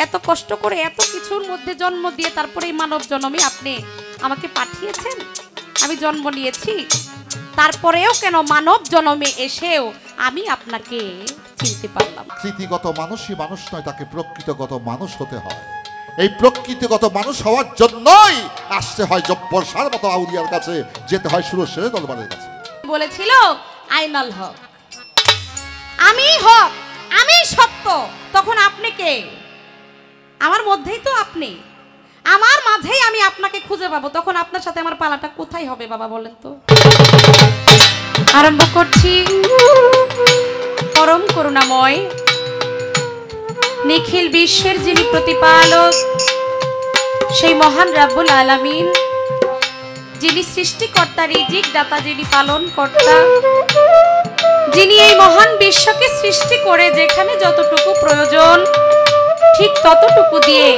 এত কষ্ট করে এত কিছুর মধ্যে জন্ম দিয়ে তারপরে এই মানব জন্মে আপনি আমাকে পাঠিয়েছেন, আমি জন্ম নিয়েছি, তারপরেও কেন মানব জন্মে এসেও আমি আপনাকে চিনতে পারলাম। স্মৃতিগত মানুষই মানুষ নয়, তাকে প্রকৃতিগত মানুষ হতে হয়। এই প্রকৃতিগত মানুষ হওয়ার জন্যই আসতে হয় জব্বরসার মতো আউলিয়ার কাছে, যেতে হয় সুরেশ্বরের দরবারের কাছে। বলেছিল আইনাল হক, আমি হক, আমি সত্য। তখন আপনি কে? আমার মধ্যেই তো আপনি, আমার মাঝেই আমি আপনাকে খুঁজে পাবো। তখন আপনার সাথে আমার পালাটা কোথায় হবে বাবা বলেন তো? আরম্ভ করছি। পরম করুণাময় নিখিল বিশ্বের যিনি প্রতিপালক, সেই মহান রাব্বুল আলামিন, যিনি সৃষ্টিকর্তা, রিজিক দাতা, যিনি পালন কর্তা, যিনি এই মহান বিশ্বকে সৃষ্টি করে যেখানে যতটুকু প্রয়োজন ঠিক ততটুকু দিয়ে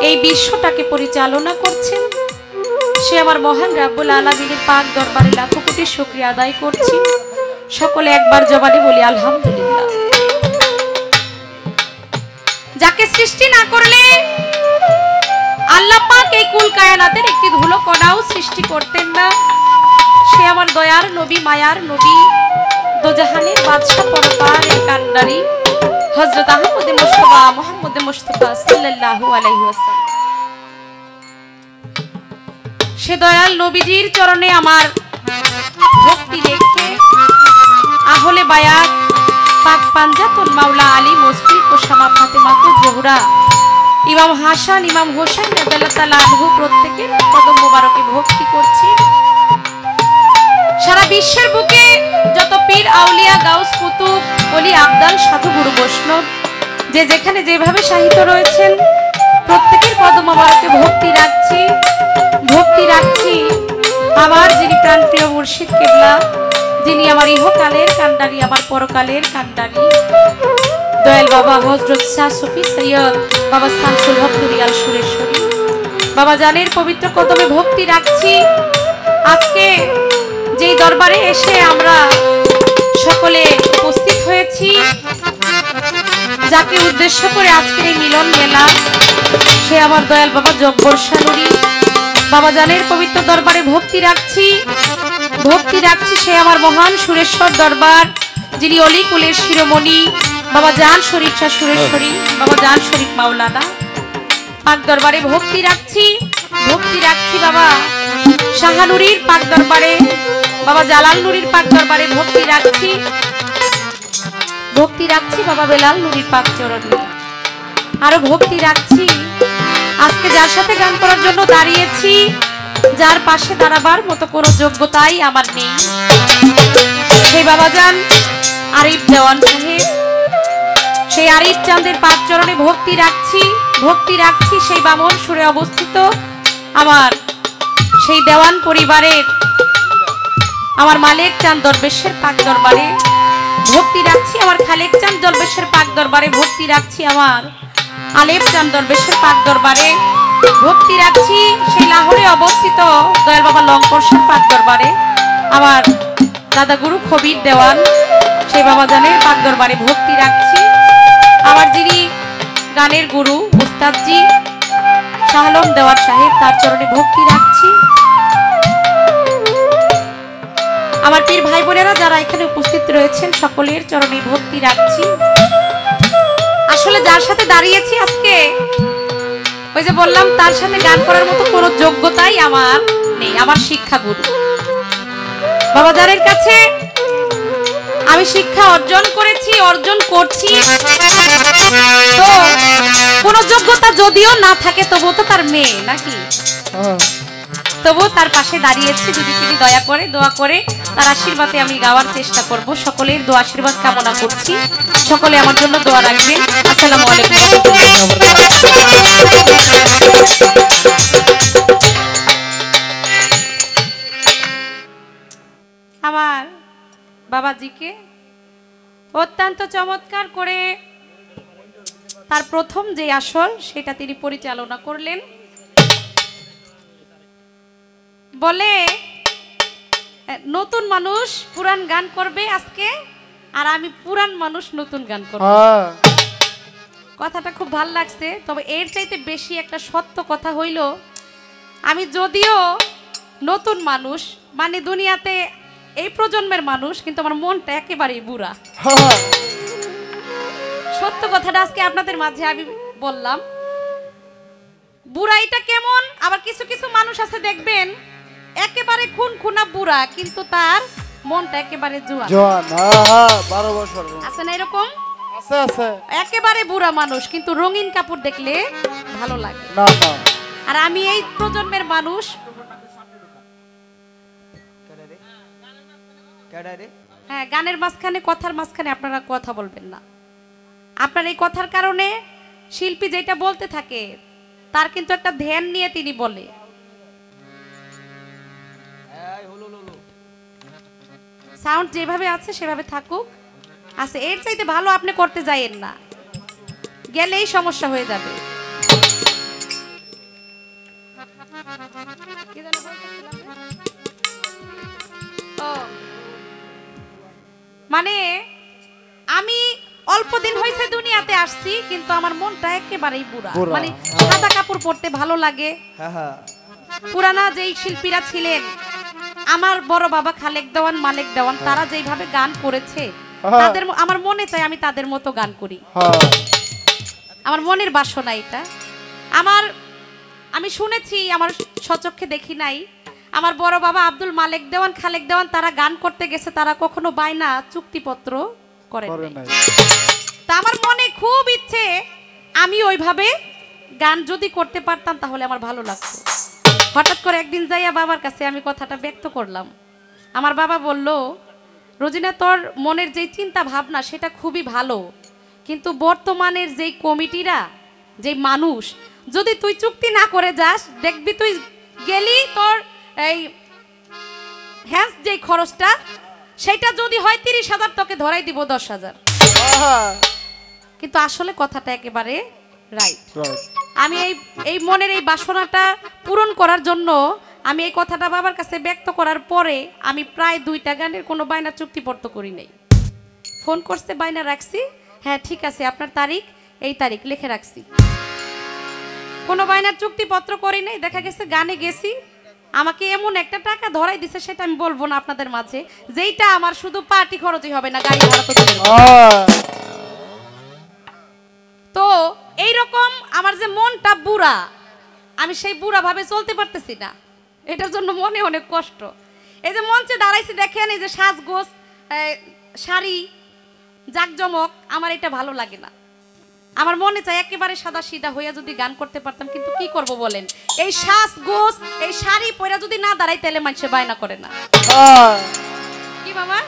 এই বিশ্বটাকে পরিচালনা করছেন, সে আমার মহান রাব্বুল আলামিনের পাক দরবারে লাখো কোটি শুকরিয়া আদায় করছি। সকলে একবার জবানে বলি আলহামদুলিল্লাহ। যাকে সৃষ্টি না করলে আল্লাহ পাক এই কুল কায়নাতের একটি ধুলো কণাও সৃষ্টি করতেন না, সে আমার দয়ার নবী, মায়ার নবী, দোজাহানের বাদশা, পরপারের কান্ডারি হযরত আহমদ মুস্তাফা মুহাম্মদ মুস্তাফা সাল্লাল্লাহু আলাইহি ওয়াসাল্লাম। সে দয়াল নবীজির চরণে আমার ভক্তি রেখে আহলে বায়াত, পাক পাঞ্জাতুল মাওলা আলী, মুসলিম কোসামা, ফাতেমাতুজ জোহরা, ইমাম হাসান, ইমাম হোসেন রাদিয়াল্লাহু তাআলা আনহু প্রত্যেকের কদম মোবারকে ভক্তি করছি। সারা বিশ্বের বুকে যত পীর, আউলিয়া, গাউস, কুতুব, ওলি, আবদাল, সাধু, গুরু, বৈষ্ণব যে যেখানে যেভাবে সাহিত্য রয়েছেন প্রত্যেকের কদম মোবারকে ভক্তি রাখছি, ভক্তি রাখছি আমার যিনি প্রাণপ্রিয় মুর্শিদ কেবলা, যিনি আমার ইহকালের কান্ডারি, আমার পরকালের কান্ডারি, দয়াল বাবা হযরত শাহ সুফি সৈয়দ বাবা শামসুল হক নুরিয়াল সুরেশ্বরী বাবা জানের পবিত্র কদমে ভক্তি রাখছি। আজকে যেই দরবারে এসে আমরা সকলে উপস্থিত হয়েছি, যাকে উদ্দেশ্য করে আজকের এই মিলন মেলা, সে আমার দয়াল বাবা জব্বরশা নুরি বাবা জানের পবিত্র দরবারে ভক্তি রাখছি, ভক্তি রাখছি সে আমার মহান সুরেশ্বর দরবার, যিনি অলি কুলের শিরোমণি বাবা জান শরীফ শাহ সুরেশ্বরী বাবা জান শরীফ মাওলানা পাক দরবারে ভক্তি রাখছি, ভক্তি রাখছি বাবা শাহানুরীর পাক দরবারে, বাবা জালাল নুরির পাক দরবারে ভক্তি রাখছি, ভক্তি রাখছি বাবা বেলাল নুরির পাক চরণে, আরো ভক্তি রাখছি আজকে যার সাথে গান করার জন্য দাঁড়িয়েছি, যার পাশে দাঁড়াবার মতো কোনো যোগ্যতাই আমার নেই, সেই বাবা জান আরিফ দেওয়ান সাহেব, সেই আরিফ চাঁদের পাক চরণে ভক্তি রাখছি, ভক্তি রাখছি সেই বামন সুরে অবস্থিত আমার সেই দেওয়ান পরিবারের আমার মালেক চাঁদ দরবেশের পাক দরবারে ভক্তি রাখছি, আমার খালেক চাঁদ দরবেশের পাক দরবারে ভক্তি রাখছি, আমার আলেপ চাঁদ দরবেশের পাক দরবারে ভক্তি রাখছি, সেই লাহোরে অবস্থিত দয়াল বাবা লঙ্করসার পাক দরবারে আমার দাদা গুরু খবির দেওয়ান, সেই বাবা জানের পাক দরবারে ভক্তি রাখছি, আমার যিনি গানের গুরু উস্তাদজি শাহ আলম দেওয়ান সাহেব, তার চরণে ভক্তি রাখছি, আমার পীর ভাই বোনেরা যারা এখানে উপস্থিত রয়েছেন সকলের চরণে ভক্তি রাখছি। আসলে যার সাথে দাঁড়িয়েছি আজকে, ওই যে বললাম তার সাথে গান করার মতো কোনো যোগ্যতাই আমার নেই, আমার শিক্ষাগুরু বাবা জানের কাছে আমি শিক্ষা অর্জন করেছি, অর্জন করছি, তো কোনো যোগ্যতা যদিও না থাকে তবুও তো তার মেয়ে নাকি, তবুও তার পাশে দাঁড়িয়েছি, যদি তিনি দয়া করে দোয়া করে তার আশীর্বাদে আমি গাওয়ার চেষ্টা করব, সকলের দোয়া আশীর্বাদ কামনা করছি, সকলে আমার জন্য দোয়া রাখবেন। আসসালামু আলাইকুম। আমার বাবাজিকে অত্যন্ত চমৎকার করে তার প্রথম যে আসর সেটা তিনি পরিচালনা করলেন, বলে নতুন মানুষ পুরান গান করবে আজকে, আর আমি পুরান মানুষ নতুন গান করব। কথাটা খুব ভাল লাগছে, তবে এর চাইতে বেশি একটা সত্য কথা হইল, আমি যদিও নতুন মানুষ, মানে দুনিয়াতে এই প্রজন্মের মানুষ, কিন্তু আমার মনটা একেবারেই বুড়া। সত্য কথাটা আজকে আপনাদের মাঝে আমি বললাম। বুড়াইটা কেমন, আবার কিছু কিছু মানুষ আছে দেখবেন একেবারে খুনখুনা বুড়া, কিন্তু তার মনটা একেবারে জোয়ান। 12 বছর আছে না এরকম? আছে আছে। একেবারে বুড়া মানুষ কিন্তু রঙিন কাপড় দেখলে ভালো লাগে না না। আর আমি এই প্রজন্মের মানুষ। হ্যাঁ, গানের মাঝখানে কথার মাঝখানে আপনারা কথা বলবেন না। আপনার এই কথার কারণে শিল্পী যেটা বলতে থাকে তার কিন্তু একটা ধ্যান নিয়ে তিনি বলে। সাউন্ড যেভাবে আছে সেভাবে থাকুক, আছে এর চাইতে ভালো আপনি করতে যাইয়েন না, গেলেই সমস্যা হয়ে যাবে। মানে আমি অল্প দিন হয়েছে দুনিয়াতে আসছি, কিন্তু আমার মনটা একেবারেই বুড়া। মানে সাদা কাপড় পরতে ভালো লাগে। পুরানা যেই শিল্পীরা ছিলেন, আমার বড় বাবা খালেক দেওয়ান, মালেক দেওয়ান, তারা যেইভাবে গান করেছে তাদের আমার মনে চাই আমি তাদের মতো গান করি। আমার মনের বাসনা এটা। আমি শুনেছি, আমার স্বচক্ষে দেখি নাই, আমার বড় বাবা আব্দুল মালেক দেওয়ান, খালেক দেওয়ান তারা গান করতে গেছে, তারা কখনো বায়না চুক্তিপত্র করে নাই। তা আমার মনে খুব ইচ্ছে আমি ওইভাবে গান যদি করতে পারতাম তাহলে আমার ভালো লাগতো। হঠাৎ করে একদিন যাইয়া বাবার কাছে আমি কথাটা ব্যক্ত করলাম। আমার বাবা বলল, রোজিনা তোর মনের যেই চিন্তা ভাবনা সেটা খুবই ভালো, কিন্তু বর্তমানের যেই কমিটিরা, যেই মানুষ, যদি তুই চুক্তি না করে যাস দেখবি তুই গেলি তোর এই হ্যাঁ যেই খরচটা সেটা যদি হয় 30,000 তোকে ধরাই দিব 10,000। কিন্তু আসলে কথাটা একেবারে রাইট। আমি এই মনের এই বাসনাটা পূরণ করার জন্য আমি এই কথাটা বাবার কাছে ব্যক্ত করার পরে আমি প্রায় 2টা গানের কোনো বায়না চুক্তিপত্র করি নাই। ফোন করতে বায়না রাখছি, হ্যাঁ ঠিক আছে আপনার তারিখ এই তারিখ লিখে রাখছি, কোনো বায়নার চুক্তিপত্র করি নাই। দেখা গেছে গানে গেছি, আমাকে এমন একটা টাকা ধরাই দিছে সেটা আমি বলবো না আপনাদের মাঝে, যেইটা আমার শুধু পার্টি খরচই হবে না, গাড়ি ভাড়া তো দূরের কথা। তো এইরকম আমার যে মনটা বুড়া, আমি সেই বুড়া ভাবে চলতে পারতেছি না, এটার জন্য মনে অনেক কষ্ট। এই যে মঞ্চে দাঁড়াইছি দেখেন, এই যে সাজগোজ, শাড়ি, জাকজমক, আমার এটা ভালো লাগে না। আমার মনে চাই একেবারে সাদা সিধা হইয়া যদি গান করতে পারতাম, কিন্তু কি করব বলেন, এই সাজগোজ এই শাড়ি পরে যদি না দাঁড়াই তাহলে মানুষে বায়না করে না। কি মামা?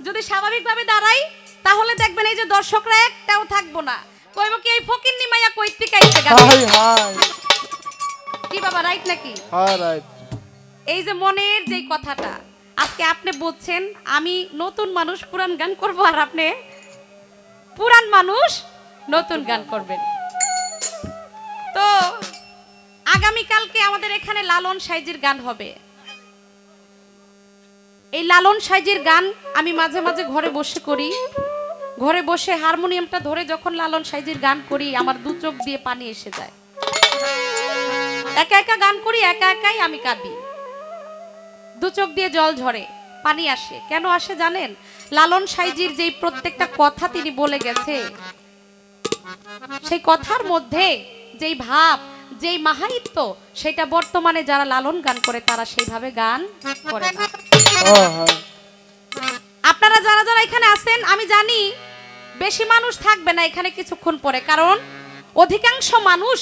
যদি স্বাভাবিকভাবে দাঁড়াই তাহলে দেখবেন এই যে দর্শকরা একটাও থাকবো না, কইব কি এই ফকিন্নি মাইয়া কই থেকে আইছে গান। কি বাবা, রাইট নাকি? হ্যাঁ রাইট। এই যে মনের যেই কথাটা আজকে আপনি বলছেন, আমি নতুন মানুষ পুরান গান করব, আর আপনি পুরান মানুষ নতুন গান করবেন। তো আগামীকালকে আমাদের এখানে লালন সাইজির গান হবে। এই লালন সাইজির গান আমি মাঝে মাঝে ঘরে বসে করি, ঘরে বসে হারমোনিয়ামটা ধরে যখন লালন সাইজির গান করি আমার 2 চোখ দিয়ে পানি এসে যায়। একা একা গান করি, একা একাই আমি কাঁদি, 2 চোখ দিয়ে জল ঝরে, পানি আসে। কেন আসে জানেন? লালন সাইজির যেই প্রত্যেকটা কথা তিনি বলে গেছে, সেই কথার মধ্যে যেই ভাব, যেই মাহাত্ম্য, সেটা বর্তমানে যারা লালন গান করে তারা সেইভাবে গান করে না। আপনারা যারা যারা এখানে আছেন, আমি জানি বেশি মানুষ থাকবে না এখানে কিছুক্ষণ পরে, কারণ অধিকাংশ মানুষ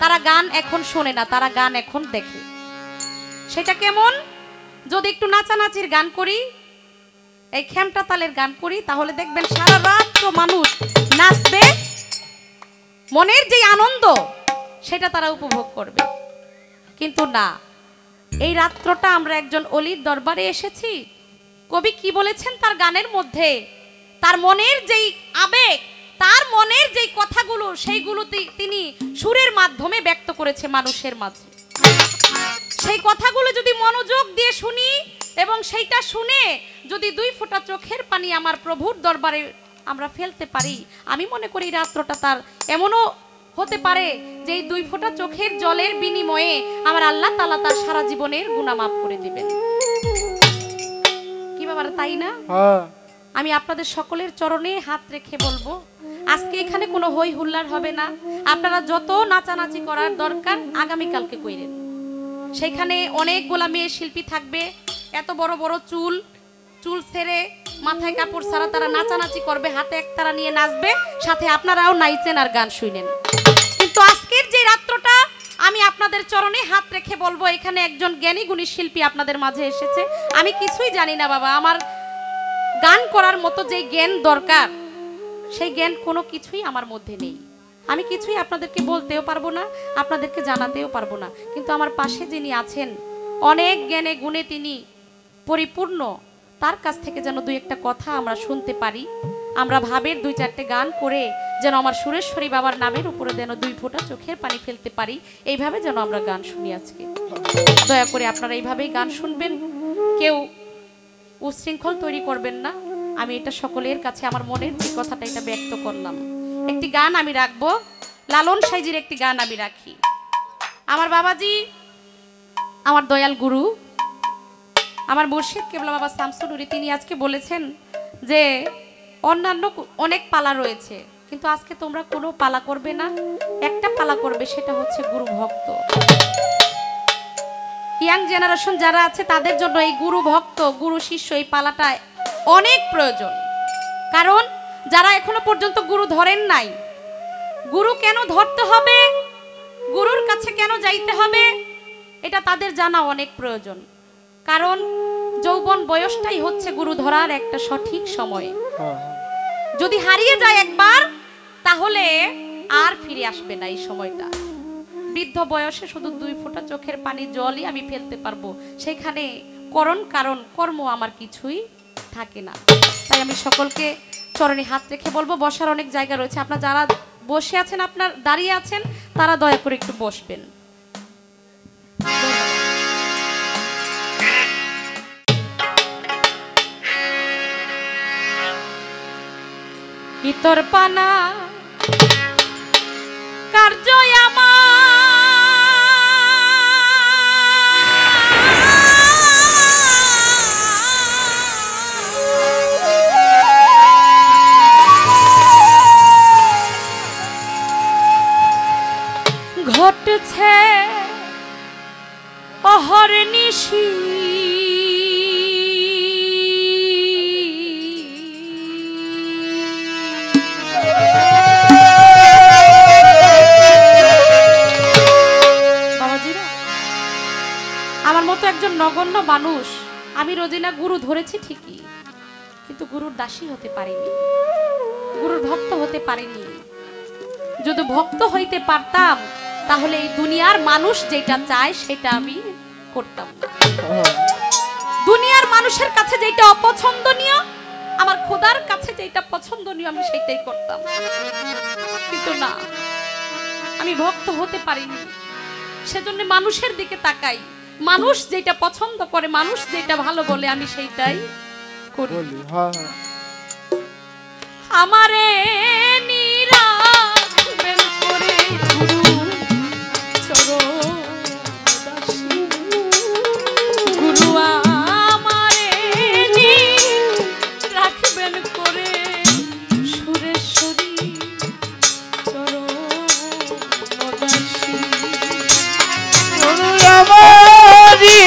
তারা গান এখন শোনে না, তারা গান এখন দেখে। সেটা কেমন? যদি একটু নাচানাচির গান করি, এই খেমটা তালের গান করি, তাহলে দেখবেন সারা রাত মানুষ নাচবে, মনের যে আনন্দ সেটা তারা উপভোগ করবে। কিন্তু না, এই রাত্রটা আমরা একজন অলির দরবারে এসেছি। কবি কি বলেছেন তার গানের মধ্যে? তার মনের যেই আবেগ, তার মনের যেই কথাগুলো, সেইগুলো তিনি সুরের মাধ্যমে ব্যক্ত করেছে মানুষের মাঝে। সেই কথাগুলো যদি মনোযোগ দিয়ে শুনি এবং সেইটা শুনে যদি 2 ফোঁটা চোখের পানি আমার প্রভুর দরবারে আমরা ফেলতে পারি। আমি মনে করি রাত্রটা তার এমনও হতে পারে যে এই 2 ফোঁটা চোখের জলের বিনিময়ে আমার আল্লাহ তাআলা তার সারা জীবনের গুনাহ মাফ করে দিবেন। কি বাবা, তাই না? আমি আপনাদের সকলের চরণে হাত রেখে বলবো, আজকে এখানে কোনো হই হুল্লার হবে না। আপনারা যত নাচানাচি করার দরকার আগামীকালকে কইরেন। সেখানে অনেকগুলা মেয়ে শিল্পী থাকবে, এত বড় বড় চুল ছেড়ে মাথায় কাপড় ছাড়া তারা নাচানাচি করবে, হাতে একতারা নিয়ে নাচবে, সাথে আপনারাও নাইচেন আর গান শুনেন। কিন্তু আজকের যে রাত্রটা আমি আপনাদের চরণে হাত রেখে বলবো, এখানে একজন জ্ঞানী গুণী শিল্পী আপনাদের মাঝে এসেছে। আমি কিছুই জানি না বাবা, আমার গান করার মতো যে জ্ঞান দরকার সেই জ্ঞান কোনো কিছুই আমার মধ্যে নেই। আমি কিছুই আপনাদেরকে বলতেও পারবো না, আপনাদেরকে জানাতেও পারবো না। কিন্তু আমার পাশে যিনি আছেন, অনেক জ্ঞানে গুণে তিনি পরিপূর্ণ, তার কাছ থেকে যেন 2-1টা কথা আমরা শুনতে পারি। আমরা ভাবের 2-4টে গান করে যেন আমার সুরেশ্বরী বাবার নামের উপরে যেন 2 ফোঁটা চোখের পানি ফেলতে পারি, এইভাবে যেন আমরা গান শুনি আজকে। দয়া করে আপনারা এইভাবেই গান শুনবেন, কেউ উচ্ছৃঙ্খল তৈরি করবেন না। আমি এটা সকলের কাছে আমার মনের যে কথাটা এটা ব্যক্ত করলাম। একটি গান আমি রাখবো, লালন সাইজির একটি গান আমি রাখি। আমার বাবাজি, আমার দয়াল গুরু, আমার মুর্শিদ কেবলা বাবা শামসুল নুরী, তিনি আজকে বলেছেন যে অন্যান্য অনেক পালা রয়েছে, কিন্তু আজকে তোমরা কোনো পালা করবে না, একটা পালা করবে, সেটা হচ্ছে গুরু ভক্ত। ইয়াং জেনারেশন যারা আছে তাদের জন্য এই গুরু ভক্ত, গুরু শিষ্য এই পালাটা অনেক প্রয়োজন। কারণ যারা এখনো পর্যন্ত গুরু ধরেন নাই, গুরু কেন ধরতে হবে, গুরুর কাছে কেন যাইতে হবে, এটা তাদের জানা অনেক প্রয়োজন। কারণ যৌবন বয়সটাই হচ্ছে গুরু ধরার একটা সঠিক সময়। যদি হারিয়ে যায় একবার, তাহলে আর ফিরে আসবে না এই সময়টা। বৃদ্ধ বয়সে শুধু 2 ফোঁটা চোখের পানি জলই আমি ফেলতে পারবো, সেখানে কারণ কর্ম আমার কিছুই থাকে না। তাই আমি সকলকে চরণে হাত রেখে বলবো, বসার অনেক জায়গা রয়েছে, আপনারা যারা বসে আছেন, আপনার দাঁড়িয়ে আছেন, তারা দয়া করে একটু বসবেন। ইতর পানা কার্য আমার ঘটছে অহর্নিশি, আমার মতো একজন নগণ্য মানুষ, আমি রোজিনা গুরু ধরেছি ঠিকই, কিন্তু গুরুর দাসী হতে পারিনি, গুরুর ভক্ত হতে পারিনি। যদি ভক্ত হইতে পারতাম তাহলে এই দুনিয়ার মানুষ যেটা চায় সেটা আমি করতাম না। দুনিয়ার মানুষের কাছে যেটা অপছন্দনীয়, আমার খোদার কাছে যেটা পছন্দনীয়, আমি সেটাই করতাম। কিন্তু না, আমি ভক্ত হতে পারিনি, সেজন্য মানুষের দিকে তাকাই, মানুষ যেটা পছন্দ করে, মানুষ যেটা ভালো বলে, আমি সেইটাই করি। আমারে নিরাখবেন করে গুরু চরণ দাসী, গুরু আমারে নিরাখবেন করে সুরেশ্বরী চরণ দাসী, গুরু আমারি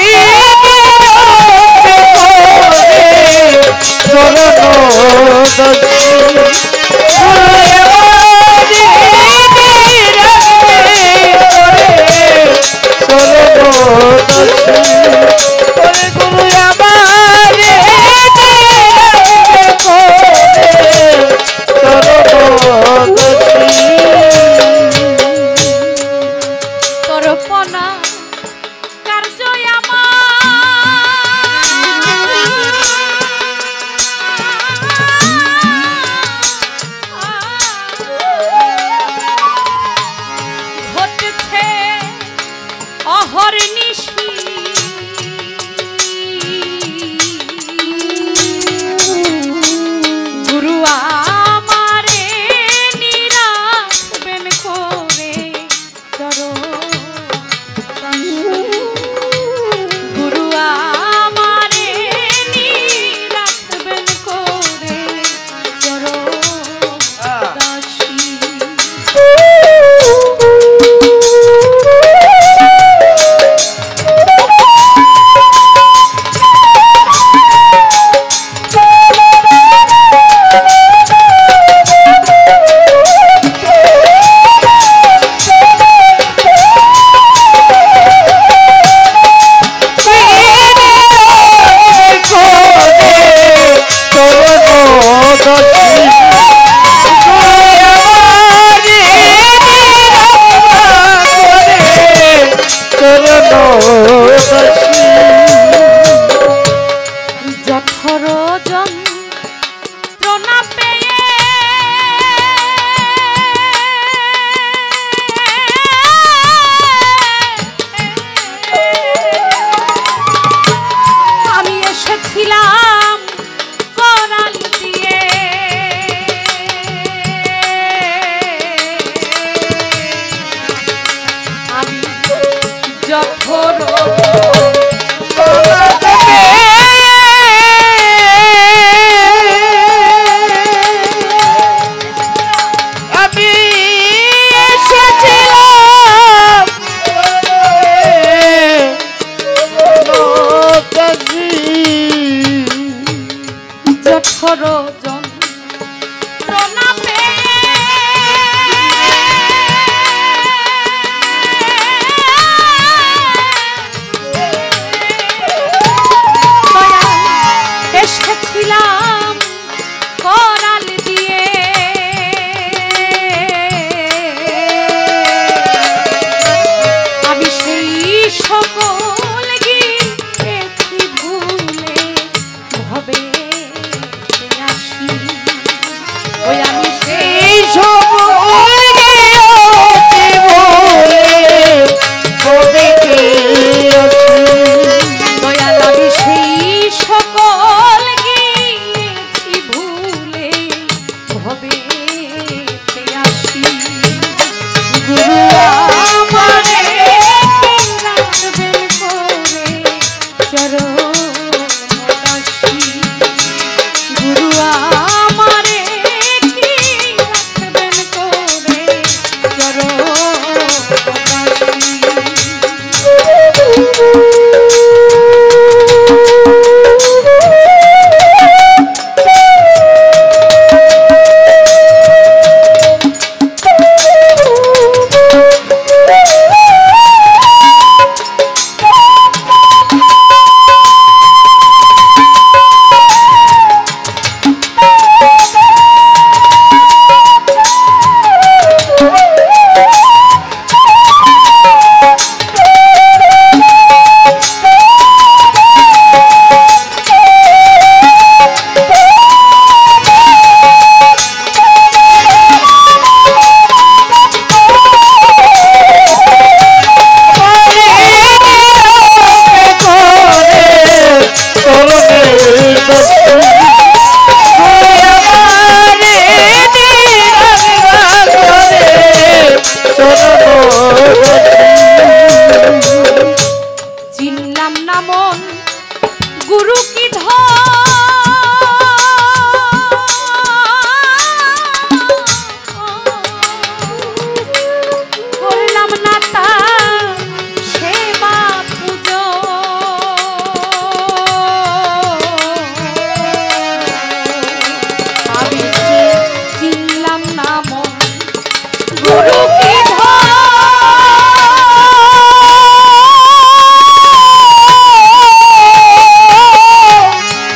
গুরু কি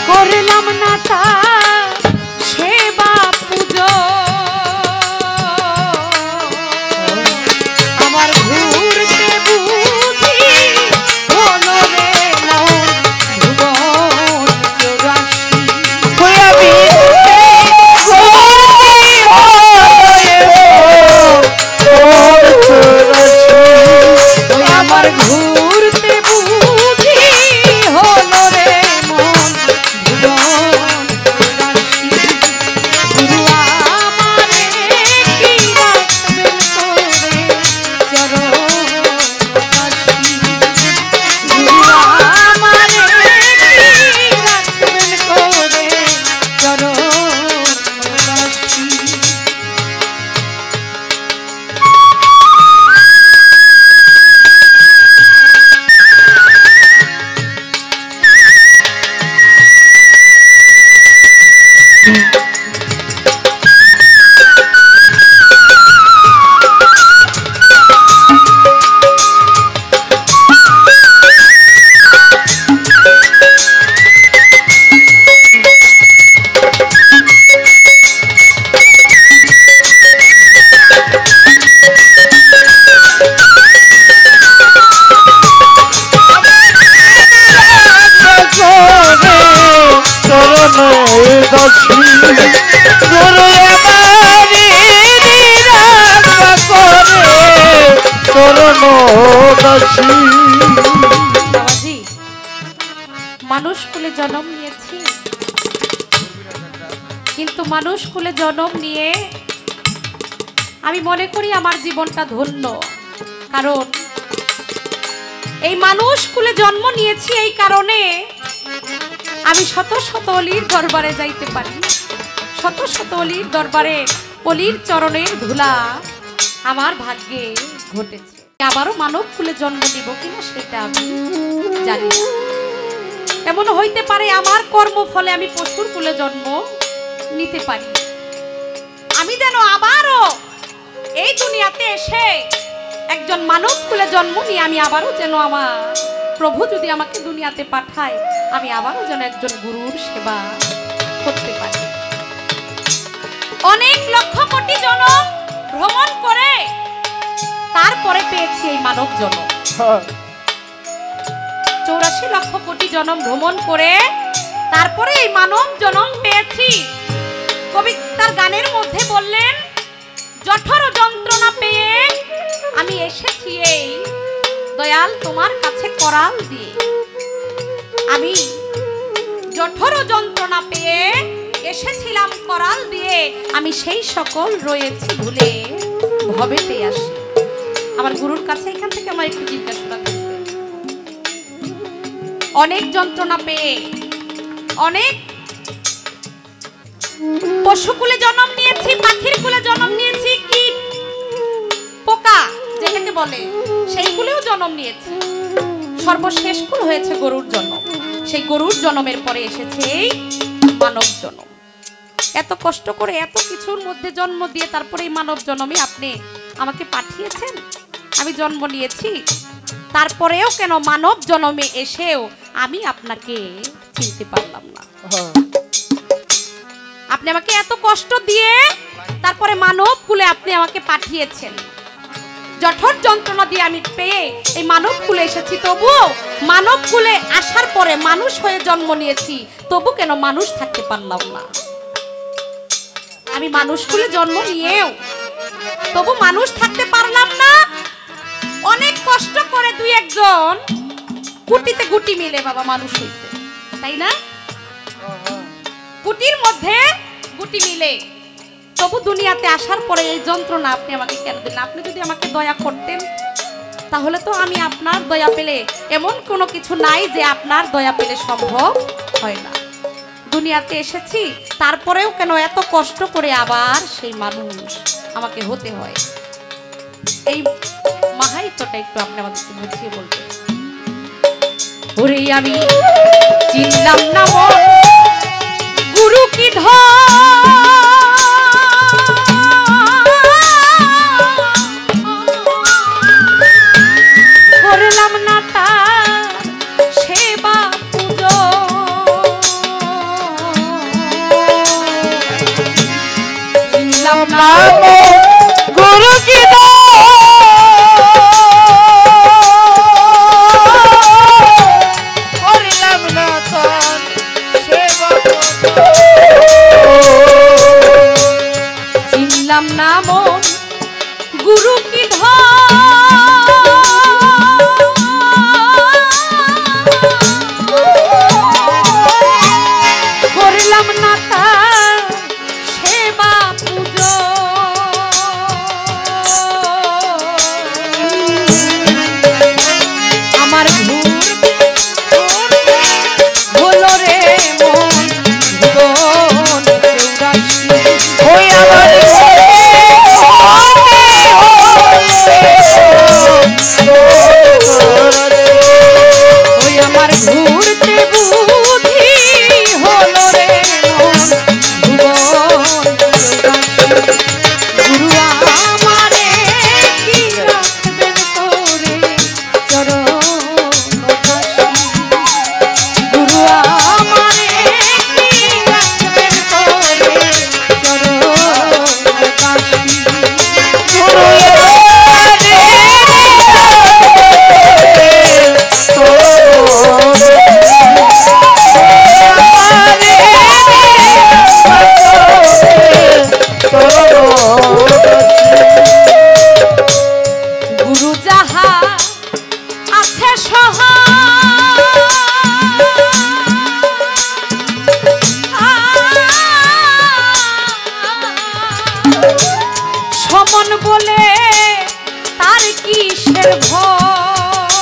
করলাম না তার সেবা পুজো আমার ঘুরতে বুঝি হলো রে মন ভুবন চৌরাশি আমার ঘুরতে বুঝি হলো রে মন ভুবন চৌরাশি গুরু আমারে কি রাখবেন করে চরণ বাসি গুরু আমারে কি রাখবেন করে চরণ বাসি বাবাজি মানুষ কুলে জন্ম নিয়েছি কিন্তু মানুষ কুলে জন্ম নিয়ে আমি মনে করি আমার জীবনটা ধন্য কারণ এই মানুষ কুলে জন্ম নিয়েছি এই কারণে আমি শত শত অলির দরবারে যাইতে পারি শত শত অলির দরবারে অলির চরণের ধুলা আমার ভাগ্যে ঘটেছে আমারও মানব কুলে জন্ম দিব কিনা সেটা আমি জানি না এমন হইতে পারে আমার কর্ম ফলে আমি পশুর কুলে জন্ম নিতে পারি আমি যেন আবারও এই দুনিয়াতে এসে একজন মানব কুলে জন্ম নিয়ে আমি আবারও যেন আমার প্রভু যদি আমাকে দুনিয়াতে পাঠায় আমি আবারও যেন একজন গুরুর সেবা করতে পারি অনেক লক্ষ কোটি জনম ভ্রমণ করে তারপরে পেয়েছি এই মানব জন্ম 84 লক্ষ কোটি জনম ভ্রমণ করে তারপরে এই মানব জন্ম পেয়েছি কবি তার গানের মধ্যে বললেন জঠর যন্ত্রণা পেয়ে আমি এসেছি এই দয়াল তোমার কাছে করাল দিয়ে আমি জঠর যন্ত্রণা পেয়ে এসেছিলাম করাল দিয়ে আমি সেই সকল রয়েছি ভুলে ভবেতে আসি আমার গুরুর কাছে এখান থেকে আমার একটু জিজ্ঞাসা করতে অনেক যন্ত্রণা পেয়ে অনেক পশুকুলে জন্ম নিয়েছি পাখির কুলে জন্ম নিয়েছি কীট পোকা যেটাকে বলে সেই কুলেও জন্ম নিয়েছি সর্বশেষ কুল হয়েছে গরুর জন্ম সেই গরুর জন্মের পরে এসেছে এই মানব জন্ম এত কষ্ট করে এত কিছুর মধ্যে জন্ম দিয়ে তারপরে এই মানব জন্মে আপনি আমাকে পাঠিয়েছেন আমি জন্ম নিয়েছি তারপরেও কেন মানব জন্মে এসেও আমি আপনাকে চিনতে পারলাম না আপনি আমাকে এত কষ্ট দিয়ে তারপরে মানব কুলে আপনি আমাকে পাঠিয়েছেন জঠর যন্ত্রণা দিয়ে আমি পেয়ে এই মানব কুলে এসেছি তবু মানব কুলে আসার পরে মানুষ হয়ে জন্ম নিয়েছি তবু কেন মানুষ থাকতে পারলাম না আমি মানুষ কুলে জন্ম নিয়েও তবু মানুষ থাকতে পারলাম না অনেক কষ্ট করে দুই একজন গুটিতে গুটি মিলে বাবা মানুষ হয়েছে তাই না গুটির মধ্যে গুটি মিলে তবু দুনিয়াতে আসার পরে এই যন্ত্রণা আপনি আমাকে কেন দিলেন আপনি যদি আমাকে দয়া করতেন তাহলে তো আমি আপনার দয়া পেলে এমন কোনো কিছু নাই যে আপনার দয়া পেলে সম্ভব হয় না দুনিয়াতে এসেছি তারপরেও কেন এত কষ্ট করে আবার সেই মানুষ আমাকে হতে হয় এই মাহাত্ম্যটা একটু আপনি আমাদেরকে বুঝিয়ে বলবেন ওরে আমি চিনলাম না গুরু কি ধর গুরু কি করলাম না তার সেবা পুজো আমার ভুল হলো রে মন ওই আমার ওই আমার ঘুরতে বুদ্ধি হলো রে মন গুরু আমারে কি রাখবেন করে চরণ গুরু আমারে কি রাখবেন করে চরণ গুরু যাহা আছে সমন বলে তার কিসের ভয়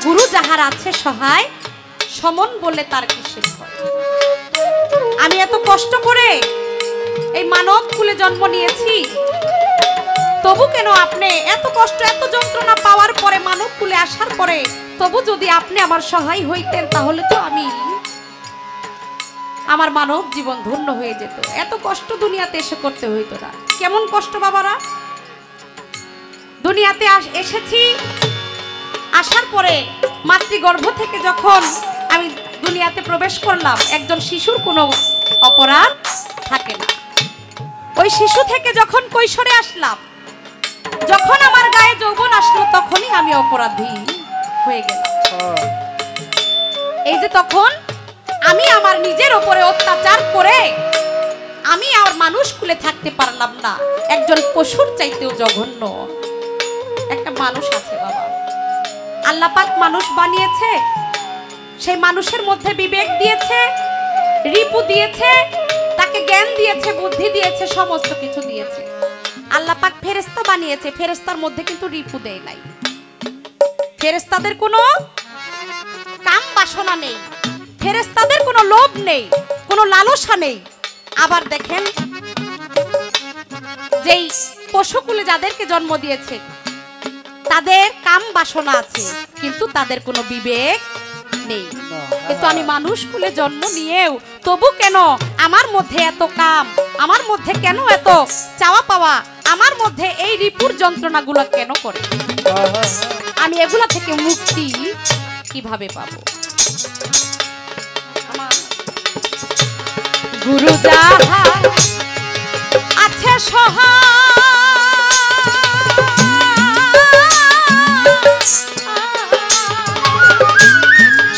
গুরু যাহার আছে সহায় সমন বলে তার কিসের ভয় আমি এত কষ্ট করে এই মানব কুলে জন্ম নিয়েছি তবু কেন আপনি এত কষ্ট এত যন্ত্রণা পাওয়ার পরে মানব কুলে আসার পরে তবু যদি আপনি আমার সহায় হইতেন তাহলে তো আমি আমার মানব জীবন ধন্য হয়ে যেত এত কষ্ট দুনিয়াতে এসে করতে হইতো না কেমন কষ্ট বাবারা দুনিয়াতে এসেছি আসার পরে মাতৃগর্ভ থেকে যখন আমি দুনিয়াতে প্রবেশ করলাম একজন শিশুর কোনো অপরাধ থাকে না ওই শিশু থেকে যখন কৈশোরে আসলাম যখন আমার গায়ে যৌবন আসলো তখনই আমি অপরাধী হয়ে গেলাম এই যে তখন আমি আমার নিজের উপরে অত্যাচার করে আমি আর মানুষ কুলে থাকতে পারলাম না একজন পশুর চাইতেও জঘন্য একটা মানুষ আছে বাবা আল্লাহ পাক মানুষ বানিয়েছে সেই মানুষের মধ্যে বিবেক দিয়েছে রিপু দিয়েছে তাকে জ্ঞান দিয়েছে বুদ্ধি দিয়েছে সমস্ত কিছু দিয়েছে আল্লাহ পাক ফেরেশতা বানিয়েছে ফেরেশতার মধ্যে কিন্তু রিপু দেয় নাই ফেরেশতাদের কোনো কাম বাসনা নেই ফেরেশতাদের কোনো লোভ নেই কোনো লালসা নেই আবার দেখেন যেই পশুকুলে যাদেরকে জন্ম দিয়েছে তাদের কাম বাসনা আছে কিন্তু তাদের কোনো বিবেক নেই কিন্তু আমি মানুষ কুলে জন্ম নিয়েও তবু কেন আমার মধ্যে এত কাম আমার মধ্যে কেন এত চাওয়া পাওয়া আমার মধ্যে এই রিপুর যন্ত্রণাগুলো কেন করে আমি এগুলা থেকে মুক্তি কিভাবে পাবো গুরু যাহা আছে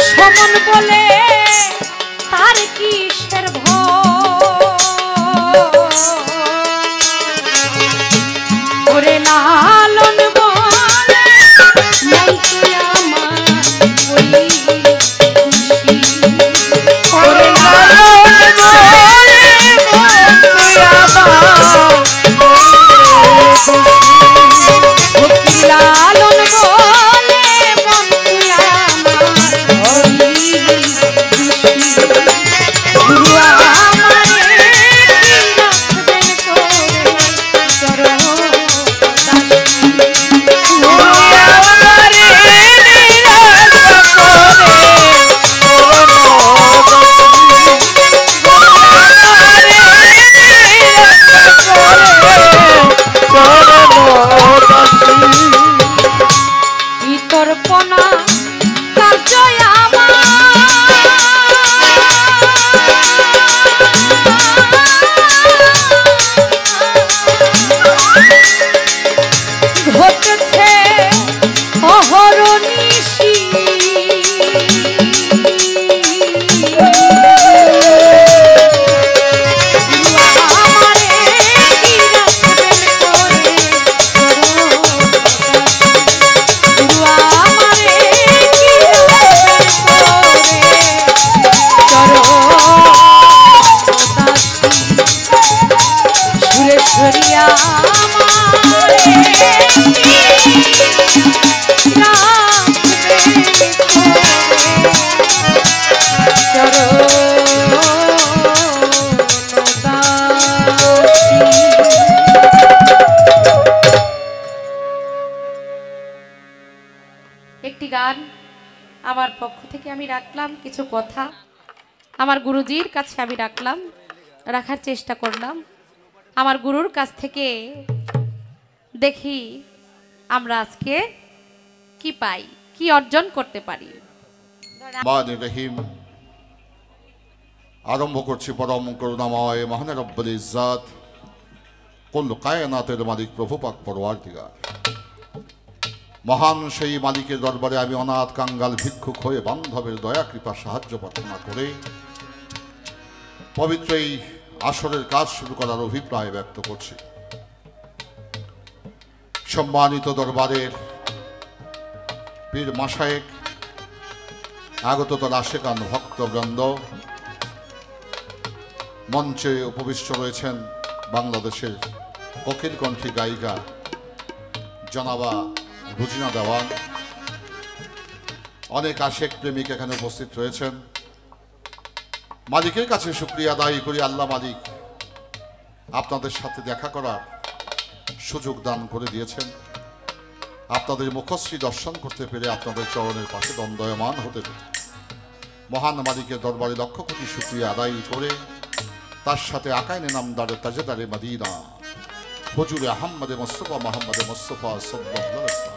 সমন বলে তার কিসের ভরে লালন বলে নাই তুই আমার ওই খুশি ওরে লালন বলে তুই আমার গান আমার পক্ষ থেকে আমি রাখলাম, কিছু কথা আমার গুরুজির কাছে আমি রাখার চেষ্টা করলাম। আমার গুরুর কাছ থেকে দেখি আমরা আজকে কি পাই, কি অর্জন করতে পারি। রহিম, আরম্ভ করছি পরম করুণাময় মহানের রব্বুল ইজ্জাত কুল কায়নাতের মালিক প্রভু পাক পরওয়ারদিগার। মহান সেই মালিকের দরবারে আমি অনাথ কাঙ্গাল ভিক্ষুক হয়ে বান্ধবের দয়া কৃপা সাহায্য প্রার্থনা করে পবিত্র এই আসরের কাজ শুরু করার অভিপ্রায় ব্যক্ত করছি। সম্মানিত দরবারের পীর মাশায়েখ, আগত আশেকান ভক্তবৃন্দ, মঞ্চে উপবিষ্ট রয়েছেন বাংলাদেশের কোকিল কণ্ঠী গায়িকা জনাবা রুজিনা দেওয়ান, অনেক আশেক প্রেমিক এখানে উপস্থিত রয়েছেন। মালিকের কাছে শুকরিয়া আদায় করি, আল্লাহ মালিক আপনাদের সাথে দেখা করার সুযোগ দান করে দিয়েছেন। আপনাদের মুখশ্রী দর্শন করতে পেরে, আপনাদের চরণের পাশে দণ্ডায়মান হতে পেরে মহান মালিকের দরবারে লক্ষ কোটি শুকরিয়া আদায় করে, তার সাথে আকাইনে নামদারে তাজেদারে মদিনা হুজুরে আহম্মদে মুস্তাফা মোহাম্মদে মুস্তাফা সাল্লাল্লাহু আলাইহি ওয়াসাল্লাম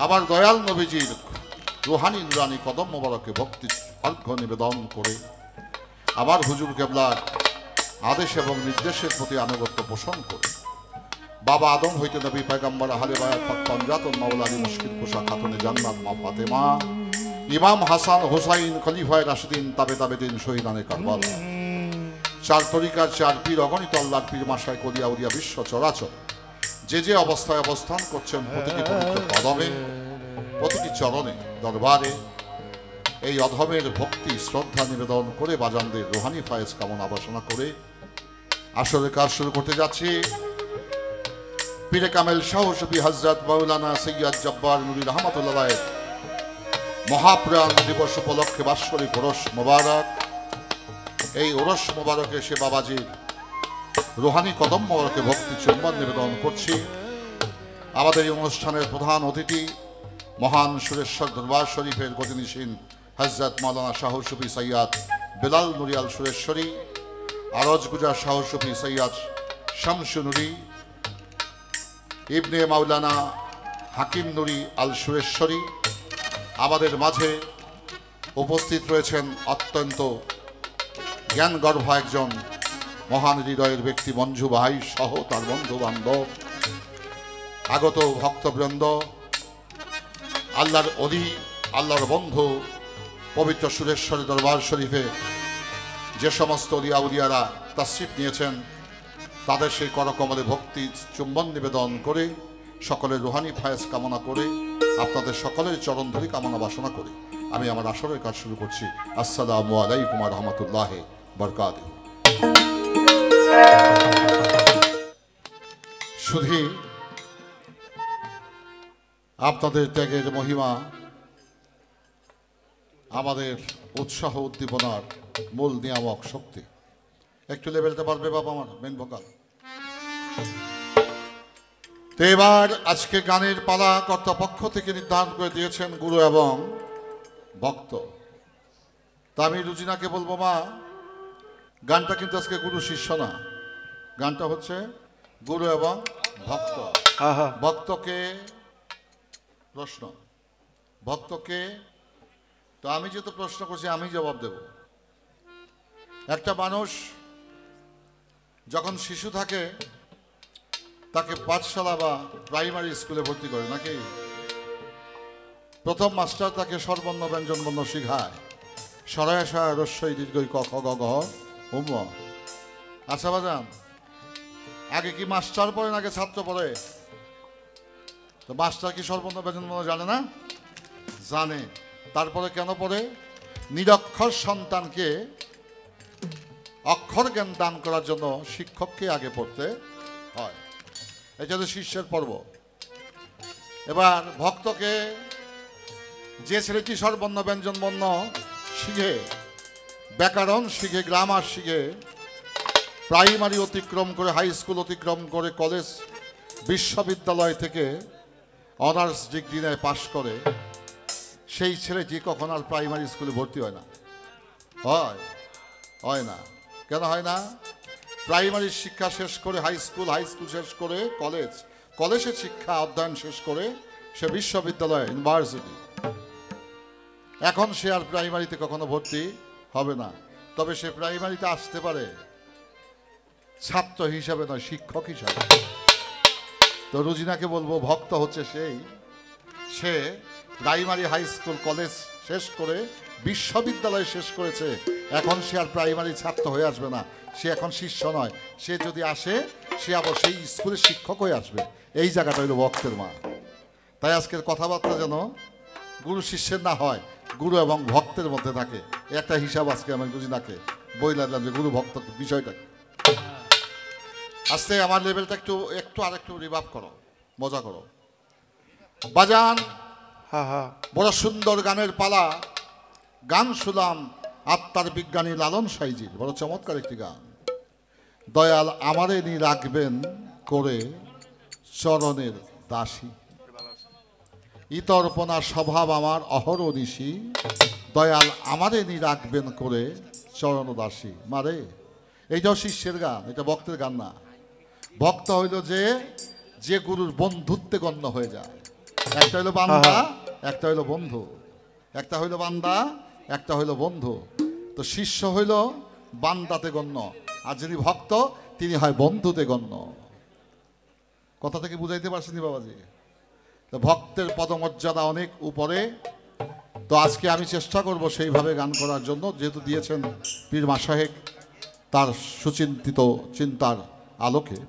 আবার দয়াল নবীজির রুহানি নুরানি কদম মোবারকে ভক্তি অর্ঘ্য নিবেদন করে আমার হুজুর কেবলার আদেশ এবং নির্দেশের প্রতি আনুগত্য পোষণ করে বাবা আদম হইতে নবী পয়গম্বর আহলে বায়াত পাক পাঞ্জাতুল মাওলা আলী মুশকিল কুশা খাতুনে জান্নাত মা ফাতেমা, ইমাম হাসান হুসাইন খলিফায়ে রাশিদিন তাবেদিন শহীদানে কারবালা, চার তরিকার চার পীর অগণিত আল্লাহর পীর মাশায়েখ ওলিয়া উলিয়া বিশ্ব চরাচর যে অবস্থায় অবস্থান করছেন, প্রতিটি পবিত্র কদমে প্রতিটি চরণে দরবারে এই অধমের ভক্তি শ্রদ্ধা নিবেদন করে বাজানদের রুহানি ফায়েজ কামনা বাসনা করে আসলে কাজ শুরু করতে যাচ্ছি। পীরে কামেল শাহ শফি হযরত মাওলানা সৈয়দ জব্বার নুরী রহমাতুল্লাহ মহাপ্রাণ দিবস উপলক্ষে বাৎসরিক ওরস মোবারক। এই ওরস মোবারকে সে বাবাজির রুহানি কদম মোবারকে ভক্তি চুম্বন নিবেদন করছি। আমাদের এই অনুষ্ঠানের প্রধান অতিথি মহান সুরেশ্বর দরবার শরীফের গতিনিসীন হযরত মাওলানা শাহ শফি সৈয়দ বিলাল নুরী আল সুরেশ্বরী, আরজ গুজার শাহ শফি সৈয়দ শামসু নুরী ইবনে মাওলানা হাকিম নুরী আল সুরেশ্বরী। আমাদের মাঝে উপস্থিত রয়েছেন অত্যন্ত জ্ঞানগর্ভ একজন মহান হৃদয়ের ব্যক্তি মঞ্জু ভাই সহ তার বন্ধু বান্ধব, আগত ভক্তবৃন্দ, আল্লাহর অলি, আল্লাহর বন্ধু, পবিত্র সুরেশ্বরী দরবার শরীফে যে সমস্ত অলিয়া উলিয়ারা তাশরিফ নিয়েছেন তাদের সেই করকমলে ভক্তি চুম্বন নিবেদন করে সকলের রুহানি ফায়েজ কামনা করে আপনাদের সকলের চরণ ধরি কামনা বাসনা করে আমি আমার আসরের কাজ শুরু করছি। আসসালামু আলাইকুম ওয়া রাহমাতুল্লাহি ওয়া বারাকাতুহু। শুধু আপনাদের ত্যাগের মহিমা আমাদের উৎসাহ উদ্দীপনার মূল নিয়ামক শক্তি। একটু লেভেলতে পারবে বাবা আমার মেন ভোকাল। তো এবার আজকে গানের পালা কর্তৃপক্ষ থেকে নির্ধারণ করে দিয়েছেন গুরু এবং ভক্ত। তা আমি রুজিনাকে বলবো, মা গানটা কিন্তু আজকে গুরু শিষ্য না, গানটা হচ্ছে গুরু এবং ভক্ত। ভক্তকে প্রশ্ন, ভক্তকে, তো আমি যেহেতু প্রশ্ন করছি আমি জবাব দেব। একটা মানুষ যখন শিশু থাকে তাকে পাঠশালা বা প্রাইমারি স্কুলে ভর্তি করে নাকি, প্রথম মাস্টার তাকে স্বরবর্ণ ব্যঞ্জন বর্ণ শিখায়, সরয় সয় রস্যই দীর্ঘই ক খ গ ঘ উম। আচ্ছা বাজান, আগে কি মাস্টার পড়ে নাকি ছাত্র পড়ে? তো মাস্টার কি স্বরবর্ণ ব্যঞ্জন বর্ণ জানে না? জানে। তারপরে কেন পড়ে? নিরক্ষর সন্তানকে অক্ষর জ্ঞান দান করার জন্য শিক্ষককে আগে পড়তে হয়। এটা তো শিষ্যের পর্ব। এবার ভক্তকে যে ছেলেটি স্বরবর্ণ ব্যঞ্জন বর্ণ শিখে, ব্যাকরণ শিখে, গ্রামার শিখে, প্রাইমারি অতিক্রম করে, হাই স্কুল অতিক্রম করে, কলেজ বিশ্ববিদ্যালয় থেকে অনার্স ডিগ্রি নেয়, পাশ করে, সেই ছেলেটি কখন আর প্রাইমারি স্কুলে ভর্তি হয় না? হয় না। কেন হয় না? প্রাইমারি শিক্ষা শেষ করে হাই স্কুল শেষ করে কলেজের শিক্ষা অধ্যয়ন শেষ করে সে বিশ্ববিদ্যালয়, ইউনিভার্সিটি, এখন সে আর প্রাইমারিতে কখনো ভর্তি হবে না। তবে সে প্রাইমারিতে আসতে পারে ছাত্র হিসাবে নয়, শিক্ষক হিসাবে। তো রুজিনাকে বলবো, ভক্ত হচ্ছে সে প্রাইমারি হাই স্কুল কলেজ শেষ করে বিশ্ববিদ্যালয় শেষ করেছে, এখন সে আর প্রাইমারি ছাত্র হয়ে আসবে না, সে এখন শিষ্য নয়। সে যদি আসে সে আবার সেই স্কুলের শিক্ষক হয়ে আসবে। এই জায়গাটা হইল ভক্তের মা। তাই আজকের কথাবার্তা যেন গুরু শিষ্যের না হয়, গুরু এবং ভক্তের মধ্যে থাকে। একটা হিসাব আজকে আমি রুজিনাকে বই লাগলাম যে গুরু ভক্ত বিষয়টা। আজকে আমার লেভেলটা একটু আর একটু রিভাব করো, মজা করো। বাজান, বড় সুন্দর গানের পালা। গান শুনলাম আত্মার বিজ্ঞানী লালন সাইজির, বড় চমৎকার একটি গান। দয়াল আমারে নি রাখবেন করে চরণের দাসী, ইতর্পণা স্বভাব আমার অহরনিশি, দয়াল আমারে নি রাখবেন করে চরণ দাসী। মারে, এইটাও শিষ্যের গান, এটা ভক্তের গান না। ভক্ত হইল যে গুরুর বন্ধুত্বে গণ্য হয়ে যায়। একটা হইল বান্দা, একটা হইল বন্ধু। একটা হইল বান্দা, একটা হইল বন্ধু। তো শিষ্য হইল বান্দাতে গণ্য, আর যিনি ভক্ত তিনি হয় বন্ধুতে গণ্য। কথা থেকে বুঝাইতে পারছেন বাবাজি? তো ভক্তের পদমর্যাদা অনেক উপরে। তো আজকে আমি চেষ্টা করব সেইভাবে গান করার জন্য, যেহেতু দিয়েছেন পীর মাশায়েখ তার সুচিন্তিত চিন্তার আলোকে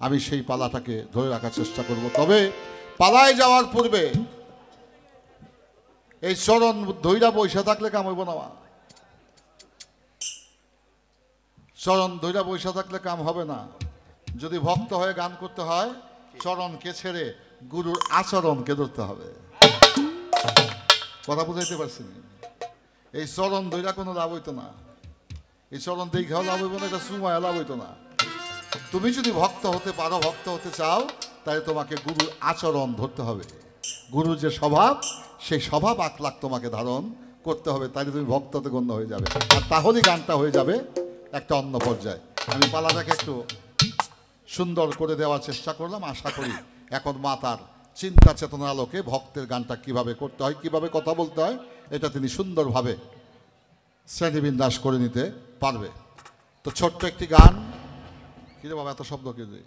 আমি সেই পালাটাকে ধরে রাখার চেষ্টা করব। তবে পালায় যাওয়ার পূর্বে এই চরণ ধৈরা বৈশা থাকলে কাম হইব না। চরণ ধৈরা বৈশা থাকলে কাম হবে না। যদি ভক্ত হয়ে গান করতে হয়, চরণকে ছেড়ে গুরুর আচরণকে ধরতে হবে। কথা বুঝাইতে পারছি? এই চরণ ধৈরা কোনো লাভ হইতো না, এই চরণ দেখাও লাভ হইব না, এটা সুমায়া লাভ হইতো না। তুমি যদি ভক্ত হতে পারো, ভক্ত হতে চাও, তাহলে তোমাকে গুরুর আচরণ ধরতে হবে। গুরুর যে স্বভাব, সেই স্বভাব আখলাখ তোমাকে ধারণ করতে হবে, তাহলে তুমি ভক্ততে গণ্য হয়ে যাবে। আর তাহলেই গানটা হয়ে যাবে একটা অন্য পর্যায়ে। আমি পালাটাকে একটু সুন্দর করে দেওয়ার চেষ্টা করলাম। আশা করি এখন মা তার চিন্তা চেতনার আলোকে ভক্তের গানটা কিভাবে করতে হয়, কিভাবে কথা বলতে হয়, এটা তিনি সুন্দরভাবে শ্রেণীবিন্যাস করে নিতে পারবে। তো ছোট্ট একটি গান। কিরে বাবা, এত শব্দ কে যে?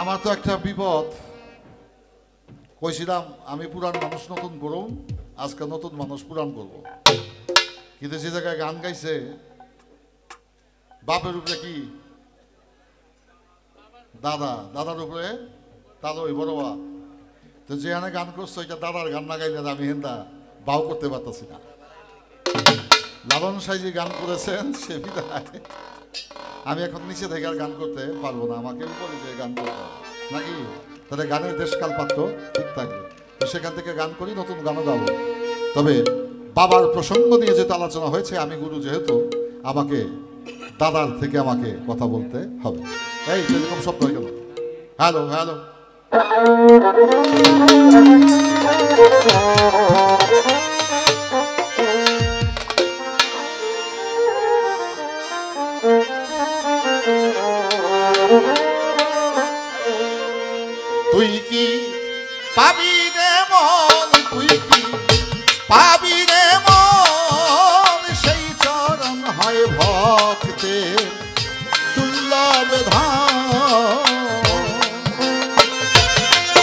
আমার তো একটা বিপদ। কইছিলাম আমি পুরান মানুষ নতুন করুন, আজকে নতুন মানুষ পুরান করবো। কিন্তু যে জায়গায় গান গাইছে বাপের উপরে কি দাদার উপরে তাহলে ওই বড় বাপ। তো যেখানে গান করছো এটা দাদার গান না গাইলে আমি হেন্দা বাউ করতে পারতেছি না। লালন সাইজি গান করেছেন, সে বিদায় আমি এখন নিচে থেকে আর গান করতে পারবো না, আমাকে উপরে যে গান করতে হবে নাকি? তাহলে গানের দেশকাল পাত্র ঠিক থাকবে। তো সেখান থেকে গান করি, নতুন গানও গাবো। তবে বাবার প্রসঙ্গ নিয়ে যেটা আলোচনা হয়েছে, আমি গুরু যেহেতু, আমাকে দাদার থেকে আমাকে কথা বলতে হবে। এই এরকম শব্দ হয়ে গেল। হ্যালো হ্যালো, তুই কি পাবি রে মন, তুই কি পাবি রে মন, সেই চরণ হয় ভক্তের দুর্লভ ধাম।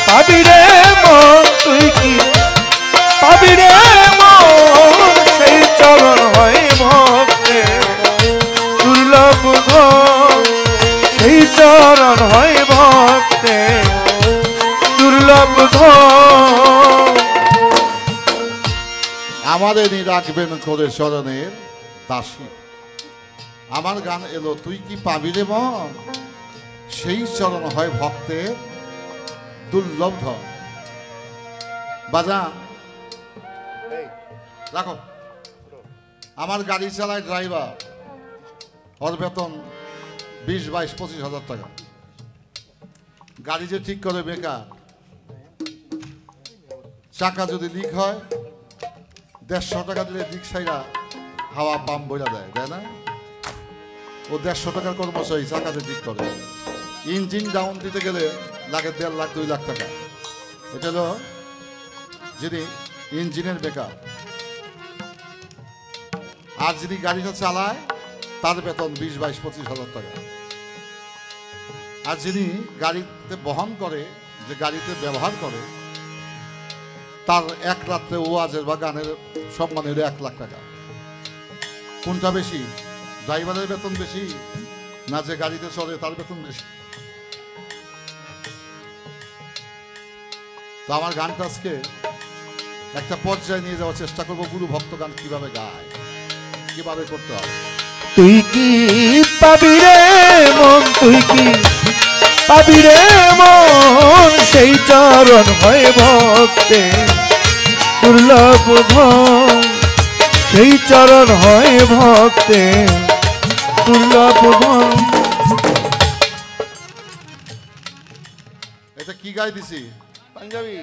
পাবি রে মন, তুই কি পাবি রে মন, সেই চরণ হয় ভক্তের দুর্লভ ধাম, সেই চরণ রাখবেন করে চরণের দাসী। আমার গান এলো তুই কি পাবি রে মন, সেই চরণ হয় ভক্তের দুর্লভ ধন। বাজা রাখো। আমার গাড়ি চালায় ড্রাইভার, ওর বেতন 20, 22, 25 হাজার টাকা। গাড়ি যে ঠিক করে বেকার, চাকা যদি লিক হয় 150 টাকা দিলে রিক্সাইরা হাওয়া পাম্প বইরা দেয়, তাই না? ও 150 টাকার কর্মচারী চাকাতে ঠিক করে। ইঞ্জিন ডাউন দিতে গেলে লাগে 1.5 লাখ 2 লাখ টাকা। এটা হলো যিনি ইঞ্জিনের বেকার। আর যিনি গাড়িটা চালায় তার বেতন 20, 22, 25 হাজার টাকা। আর যিনি গাড়িতে বহন করে, যে গাড়িতে ব্যবহার করে, তার এক রাত্রে ওয়াজের বা গানের সম্মানে 1 লাখ টাকা। কোনটা বেশি? ড্রাইভারের বেতন বেশি না যে গাড়িতে চলে তার বেতন বেশি? তো আমার গানটা আজকে একটা পর্যায়ে নিয়ে যাওয়ার চেষ্টা করবো। গুরু ভক্ত গান কিভাবে গায়, কিভাবে করতে হবে। তুই কি পাবি রে মন, তুই কি পাবি রে মন, সেই চরণ হয় ভক্তে দুর্লভ ধন, সেই চরণ হয় ভক্তে দুর্লভ ধন। এটা কি গাই দিছি? পাঞ্জাবি।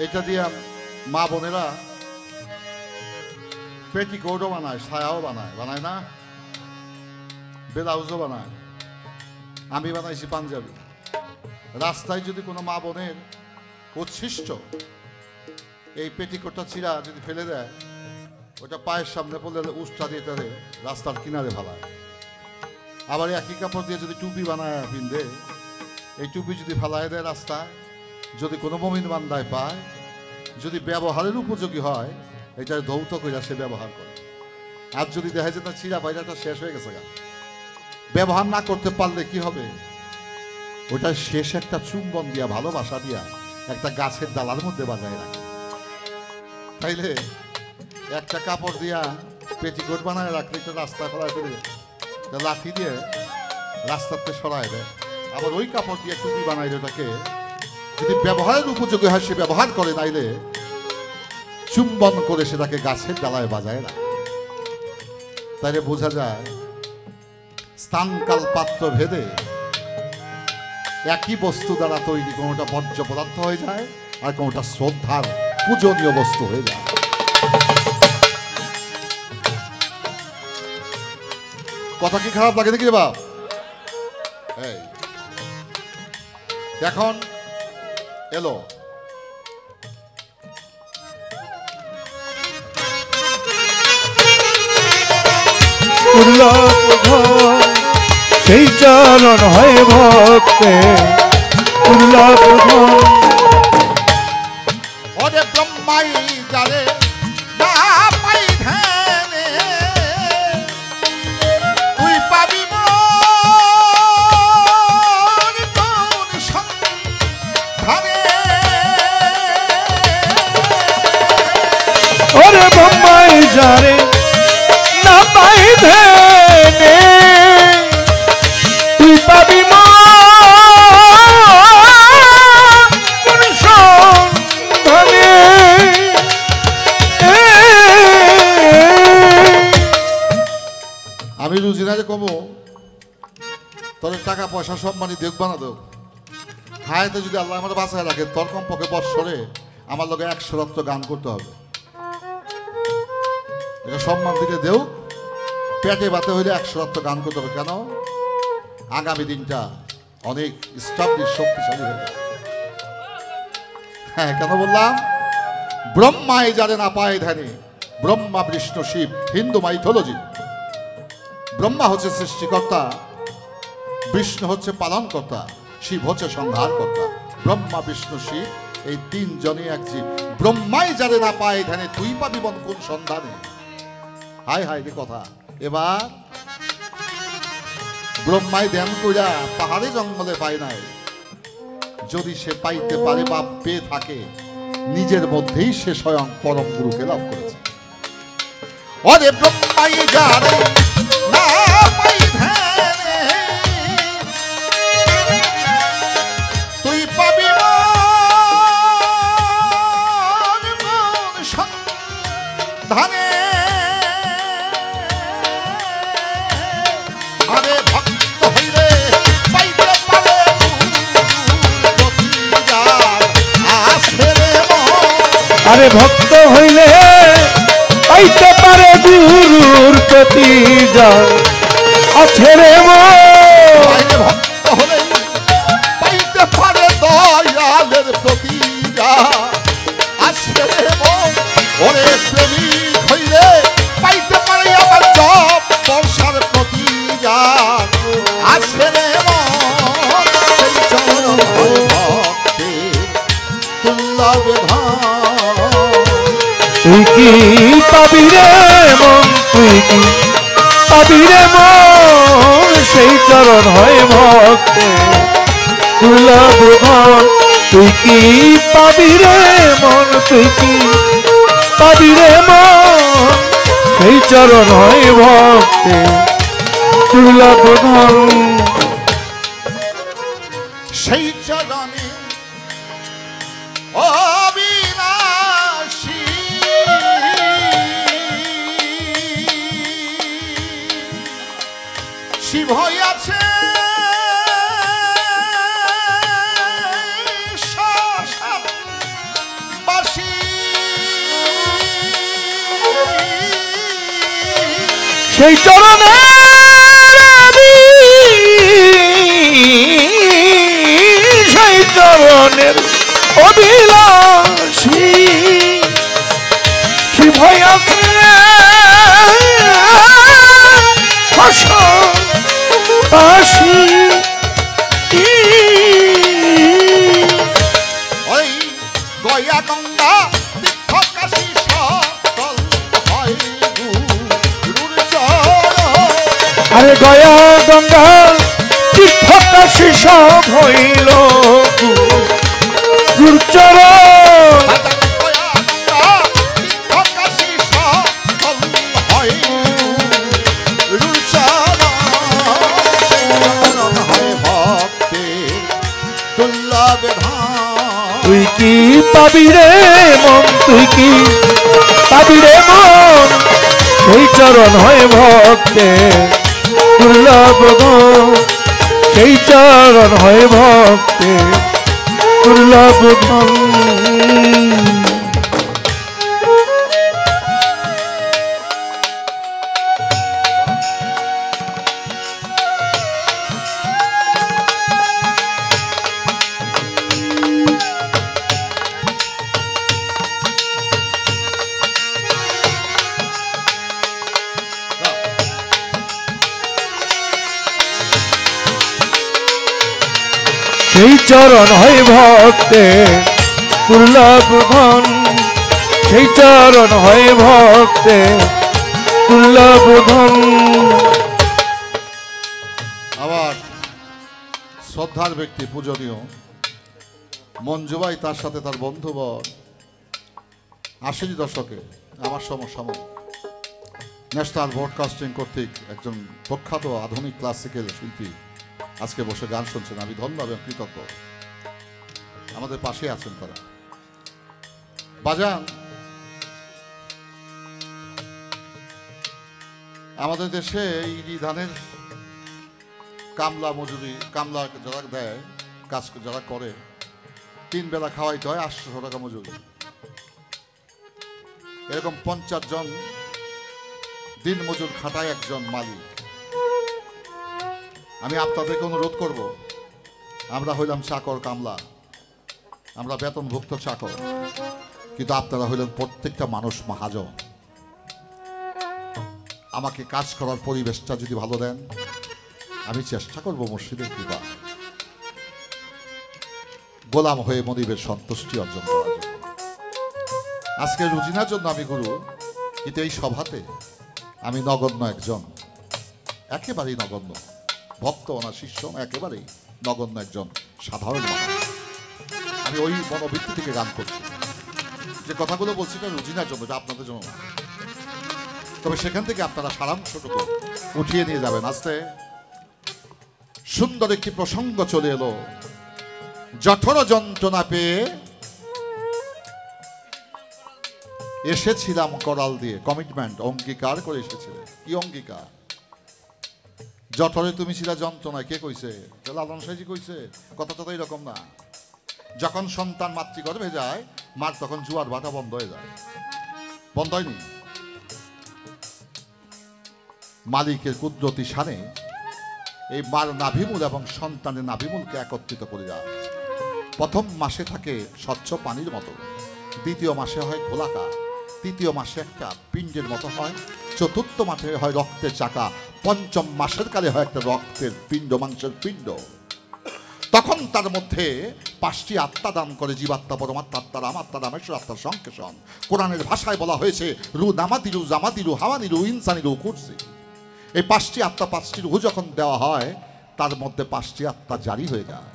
এটা দিয়ে মা বোনেরা পেটিকোটও বানায়, ছায়াও বানায়, বানায় না? ব্লাউজও বানায়। আমি বানাইছি পাঞ্জাবি। রাস্তায় যদি কোনো মা বোনের উচ্ছিষ্ট এই পেটিকোটটা ছিঁড়া যদি ফেলে দেয়, ওটা পায়ের সামনে পড়লে উষ্টা দিয়ে তারে রাস্তার কিনারে ফেলায়। আবার একই কাপড় দিয়ে যদি টুপি বানায় পিন্ধে, এই টুপি যদি ফেলায় দেয় রাস্তায়, যদি কোনো মমিন বান্দায় পায়, যদি ব্যবহারের উপযোগী হয়, এটা ধৌত করে সে ব্যবহার করে। আর যদি দেখা যায় না চিরা বাইরাটা শেষ হয়ে গেছে, ব্যবহার না করতে পারলে কি হবে? ওটা শেষ একটা চুম্বন দিয়া, ভালোবাসা দিয়া একটা গাছের ডালার মধ্যে বাজায় রাখে। তাইলে একটা কাপড় দিয়া পেটিকোট বানায় রাখলে একটা রাস্তায় ফেলায় ফেলে লাঠি দিয়ে রাস্তাতে সরায় দেয়। আবার ওই কাপড় দিয়ে টুপি বানাইলে ওটাকে যদি ব্যবহারের উপযোগী হয় সে ব্যবহার করে, নাইলে চুম্বন করে সেটাকে গাছের ডালায় বাজায় রাখে। তাইলে বোঝা যায় স্থানকাল পাত্র ভেদে একই বস্তু দ্বারা তৈরি কোনোটা বর্জ্য পদার্থ হয়ে যায় আর কোনোটা শ্রদ্ধার পূজনীয় বস্তু হয়ে যায়। কথা কি খারাপ লাগে নাকি রে বাপ? এই এখন এলো দুর্লভ ধন, সেই চরণ হয় ভক্তে দুর্লভ ধন। ওরে ব্রহ্মাই যারে না পাই ধ্যানে, তুই পাবি মন তোর সন্ধানে। ওরে বোম্বাই যারে না পাই ধ্যানে, তুই পাবি মন সন্ধানে। আমি রুজিনারে কমো তোর টাকা পয়সা সব মানে দেখবা না, দেব হায়াতে যদি আল্লাহ আমার বাঁচায় রাখে, তোর কমপক্ষে বৎসরে আমার লগে 100 রক্ত গান করতে হবে। এটা সম্মান দিকে দেও, পেটে বাতে হইলে 100 রক্ত গান করতে হবে। কেন? আগামী দিনটা অনেক স্টাবলিশ, শক্তিশালী হয়ে যাবে। হ্যাঁ, কেন বললাম? ব্রহ্মায় যারে না পায় ধ্যানে, ব্রহ্মা বিষ্ণু শিব হিন্দু মাইথোলজি। ব্রহ্মা হচ্ছে সৃষ্টিকর্তা, বিষ্ণু হচ্ছে পালনকর্তা, শিব হচ্ছে সংহারকর্তা। ব্রহ্মা বিষ্ণু শিব এই 3 জনই এক জীব। ব্রহ্মাই যারে না পায় ধ্যানে, তুই পাবি মন কোন সন্ধানে। হায় হায় রে কথা। এবার ব্রহ্মাই ধ্যান কইরা পাহাড়ে জঙ্গলে পায় নাই, যদি সে পাইতে পারে বা পেয়ে থাকে নিজের মধ্যেই সে স্বয়ং পরম গুরুকে লাভ করেছে। অরে ব্রহ্মাই জানে না পাই ধ্যানে, তুই পাবি ধানে। আরে ভক্ত হইলে পাইতে পারে আরে ভক্ত হইলে পাইতে পারে গুরুর প্রতি যা আছে রে মন। ভক্ত হলে পাইতে পারে দয়ালের প্রতি যা আছে রে মন। ওরে প্রেমিক হইলে পাইতে পারে আমার জপ বর্ষার প্রতি যা আছে রে মন। সেই চরণ ভক্তের দুর্লভ ধাম। তুই কি পাবি রে মন, তুই কি পাবি রে মন, সেই চরণ হয় ভক্তে দুর্লভ ধন। তুই কি পাবি রে মন, তুই কি পাবি রে মন, সেই চরণ হয় ভক্তে দুর্লভ ধন। সেই চরণে অবিনাশী শিব আছে বাসী। সেই চরণে সেই চরণের অভিলাষী শিব আছে পাশি। ওই গয়া গঙ্গা তীর্থ কাশী সকল হয় গুরুর চরণ। আরে গয়া গঙ্গা তীর্থ কাশী সব হইল গুরুচরণ। গয়া গঙ্গা তীর্থ কাশী সকল হয় গুরুর চরণ। সেই চরণ হয় ভক্তের দুর্লভ ধাম। তুই কি পাবি রে মন, তুই কি পাবি রে মন, সেই চরণ হয় ভক্তে দুর্লভ ধন। সেই চরণ হয় ভক্তে দুর্লভ ধন। সেই চরণ হয় ভক্তে দুর্লভ ধন। সেই চরণ হয় ভক্তে দুর্লভ ধন। আবার শ্রদ্ধার ব্যক্তি পূজনীয় মঞ্জুবাই তার সাথে তার বন্ধুবর ৮০ দশকে আমার সমসাময়িক ন্যাশনাল ব্রডকাস্টিং কর্তৃক একজন প্রখ্যাত আধুনিক ক্লাসিক্যাল শিল্পী আজকে বসে গান শুনছেন। আমি ধন্য এবং কৃতজ্ঞ, আমাদের পাশে আছেন তারা। বাজান, আমাদের দেশে এই ধানের কামলা মজুরি, কামলা যারা দেয়, কাজ যারা করে, 3 বেলা খাওয়াইতে হয় 800 টাকা মজুরি। এরকম 50 জন দিন মজুর খাটায় একজন মালিক। আমি আপনাদেরকে অনুরোধ করব, আমরা হইলাম চাকর কামলা, আমরা বেতনভুক্ত চাকর, কিন্তু আপনারা হইলেন প্রত্যেকটা মানুষ মহাজন। আমাকে কাজ করার পরিবেশটা যদি ভালো দেন, আমি চেষ্টা করব মুর্শিদের কৃপা গোলাম হয়ে মনিবের সন্তুষ্টি অর্জন করার জন্য। আজকে রুজিনার জন্য আমি গুরু, কিন্তু এই সভাতে আমি নগণ্য একজন, একেবারেই নগণ্য ভক্ত, ওনার শিষ্য একেবারেই নগণ্য একজন সাধারণ মানুষ। আমি ওই মনোবৃত্তি থেকে গান করছি। যে কথাগুলো বলছি না রুজিনার জন্য, এটা আপনাদের জন্য না। তবে সেখান থেকে আপনারা সারাংশটুকু উঠিয়ে নিয়ে যাবেন আস্তে। সুন্দর একটি প্রসঙ্গ চলে এলো। জঠর যন্ত্রণা পেয়ে এসেছিলাম করাল দিয়ে, কমিটমেন্ট, অঙ্গীকার করে এসেছিলে। কি অঙ্গীকার? জঠরে তুমি ছিলা যন্ত্রণা, কে কইছে? লালন সাইজি কইছে? কথাটা তো এরকম না। যখন সন্তান মাতৃগর্ভে যায়, মার তখন জুয়ার ভাটা বন্ধ হয়ে যায়। বন্ধ হয়নি? মালিকের কুদরতি শানে এই মার নাভিমূল এবং সন্তানের নাভিমূলকে একত্রিত করে যায়। প্রথম মাসে থাকে স্বচ্ছ পানির মতো, দ্বিতীয় মাসে হয় গোলাকার, তৃতীয় মাসে একটা পিণ্ডের মতো হয়, চতুর্থ মাসে হয় রক্তের চাকা, পঞ্চম মাসের কালে হয় একটা রক্তের পিণ্ড, মাংসের পিণ্ড। তখন তার মধ্যে 5টি আত্মা দান করে, জীবাত্মা, পরমাত্মা, আত্মা, রাম আত্মা, রামেশ্বর আত্মার সংকেশন। কোরআনের ভাষায় বলা হয়েছে রু নামাদিরু জামাদিরু হাওয়ানিরু ইনসানিরু কুরসি। এই 5টি আত্মা, 5টি রুহ যখন দেওয়া হয়, তার মধ্যে 5টি আত্মা জারি হয়ে যায়।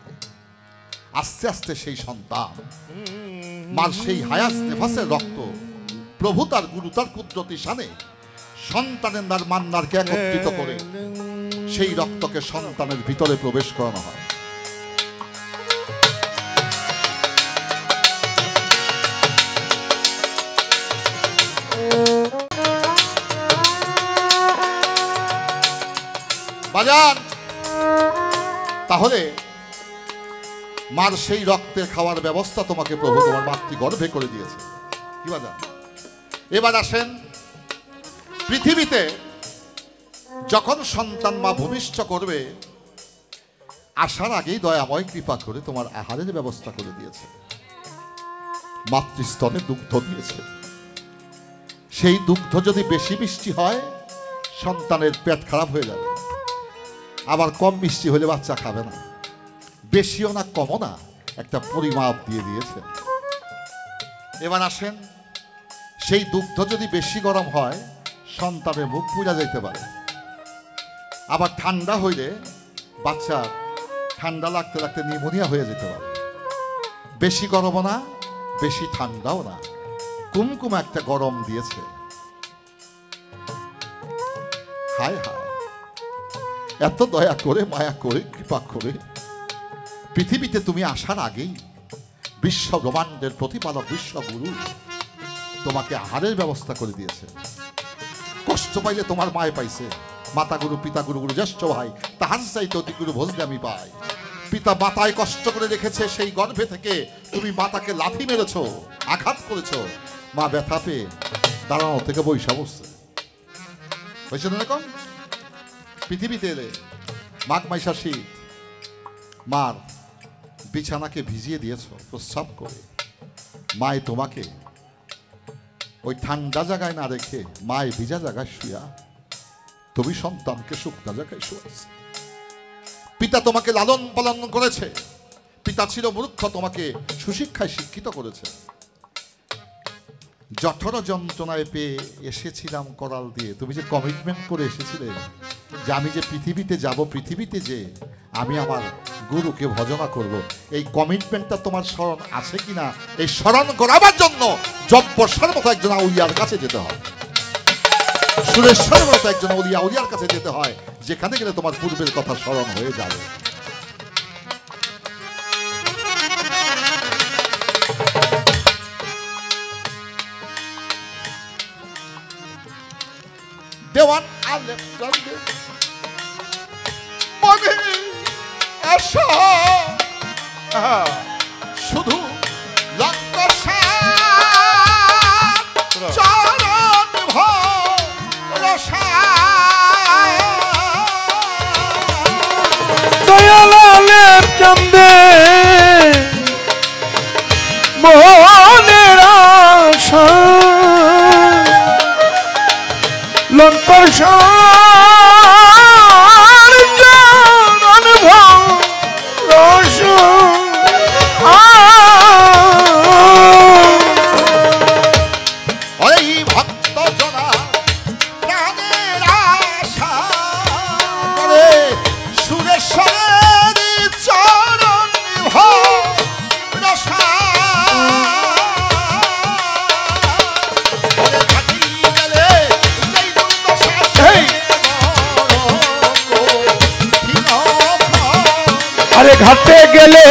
আস্তে আস্তে সেই সন্তান মার সেই হায়াত নেফাসের রক্ত, প্রভু তার গুরু তার কুদরতি শানে সন্তানের নার মান্নারকে একত্রিত করে সেই রক্তকে সন্তানের ভিতরে প্রবেশ করানো হয়। বাজান, তাহলে মার সেই রক্তের খাওয়ার ব্যবস্থা তোমাকে প্রভু তোমার মাতৃগর্ভে করে দিয়েছে। কি বাজান? এবার আসেন, পৃথিবীতে যখন সন্তান মা ভূমিষ্ঠ করবে, আসার আগেই দয়াময় কৃপা করে তোমার আহারের ব্যবস্থা করে দিয়েছে। মাতৃস্তনে দুগ্ধ দিয়েছে। সেই দুগ্ধ যদি বেশি মিষ্টি হয়, সন্তানের পেট খারাপ হয়ে যাবে। আবার কম মিষ্টি হলে বাচ্চা খাবে না। বেশিও না কমও না, একটা পরিমাপ দিয়ে দিয়েছে। এবার আসেন, সেই দুগ্ধ যদি বেশি গরম হয়, সন্তানের মুখ পুড়া যাইতে পারে। আবার ঠান্ডা হইলে বাচ্চা ঠান্ডা লাগতে লাগতে নিউমোনিয়া হয়ে যেতে পারে। বেশি গরমও না, বেশি ঠান্ডাও না, কুমকুম একটা গরম দিয়েছে। হায় হায়, এত দয়া করে, মায়া করে, কৃপা করে পৃথিবীতে তুমি আসার আগেই বিশ্ব ব্রহ্মাণ্ডের প্রতিপালক বিশ্বগুরু তোমাকে আহারের ব্যবস্থা করে দিয়েছে। কষ্ট পাইলে তোমার মায় পাইছে। মাতা গুরু, পিতা গুরু, গুরু জ্যেষ্ঠ ভাই, তাহার চাইতে অতি গুরু ভজলে আমি পাই। পিতা মাতায় কষ্ট করে রেখেছে, সেই গর্ভে থেকে তুমি মাতাকে লাথি মেরেছ, আঘাত করেছ। মা ব্যথা পেয়ে দাঁড়ানো থেকে বৈশা বসছে। হয়েছে না এরকম? পৃথিবীতে এলে মাঘ মাইশা শীত, মার বিছানাকে ভিজিয়ে দিয়েছ প্রস্রাব করে। মায় তোমাকে ওই ঠান্ডা জায়গায় না রেখে মায় ভিজা জায়গায় শুয়া তুমি সন্তানকে শুকনা জায়গায় শুয়েছে। পিতা তোমাকে লালন পালন করেছে। পিতা ছিল মূর্খ, তোমাকে সুশিক্ষায় শিক্ষিত করেছে। জঠর যন্ত্রণায় পেয়ে এসেছিলাম করাল দিয়ে। তুমি যে কমিটমেন্ট করে এসেছিলে যে আমি যে পৃথিবীতে যাব, পৃথিবীতে যে আমি আমার গুরুকে ভজনা করব, এই কমিটমেন্টটা তোমার স্মরণ আছে কিনা, এই স্মরণ করাবার জন্য জব্বর্ষার মতো একজন আউলিয়ার কাছে যেতে হয়, সুরেশ্বরের মতো একজন আউলিয়ার কাছে যেতে হয়, যেখানে গেলে তোমার পূর্বের কথা স্মরণ হয়ে যাবে। দেওয়ান মনে আশা শুধু চরণ ভরসা দয়ালের চন্দে মোহনের আশা লঙ্কর গেলে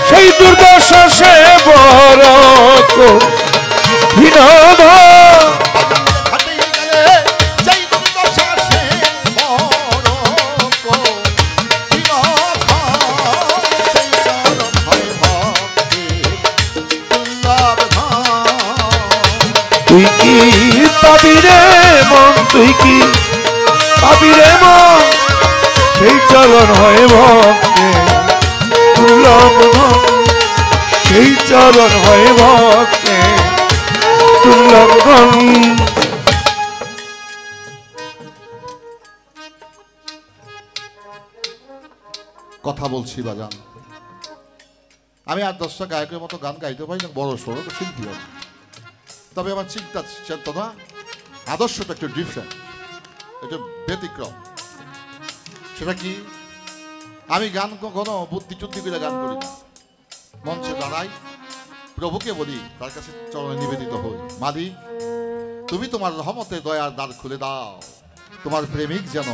সেই দুর্দশা সে বড় বিনোদ ঘাটে গেলে যেই দুর্দশা সে বড় সেই চরণ হয় ভক্তির দুর্লভ ধাম। তুই কি পাবি রে মন, তুই কি পাবি রে মন, সেই চরণ হয় ভক্তে দুর্লভ ধন, সেই চরণ হয় ভক্তে দুর্লভ ধন। কথা বলছি বাজান, আমি আর 10টা গায়কের মতো গান গাইতে পারি না, বড় সড়ো তো শিল্পী হবে, তবে আমার চিন্তা চেতনা আদর্শটা একটু ডিফারেন্ট, একটু ব্যতিক্রম। সেটা কি, আমি গান কখনো বুদ্ধি চুদ্ধি করে গান করি না, মঞ্চে দাঁড়াই, প্রভুকে বলি, তার কাছে চরণে নিবেদিত হই, মালিক তুমি তোমার রহমতে দয়ার দ্বার খুলে দাও, তোমার প্রেমিক যেন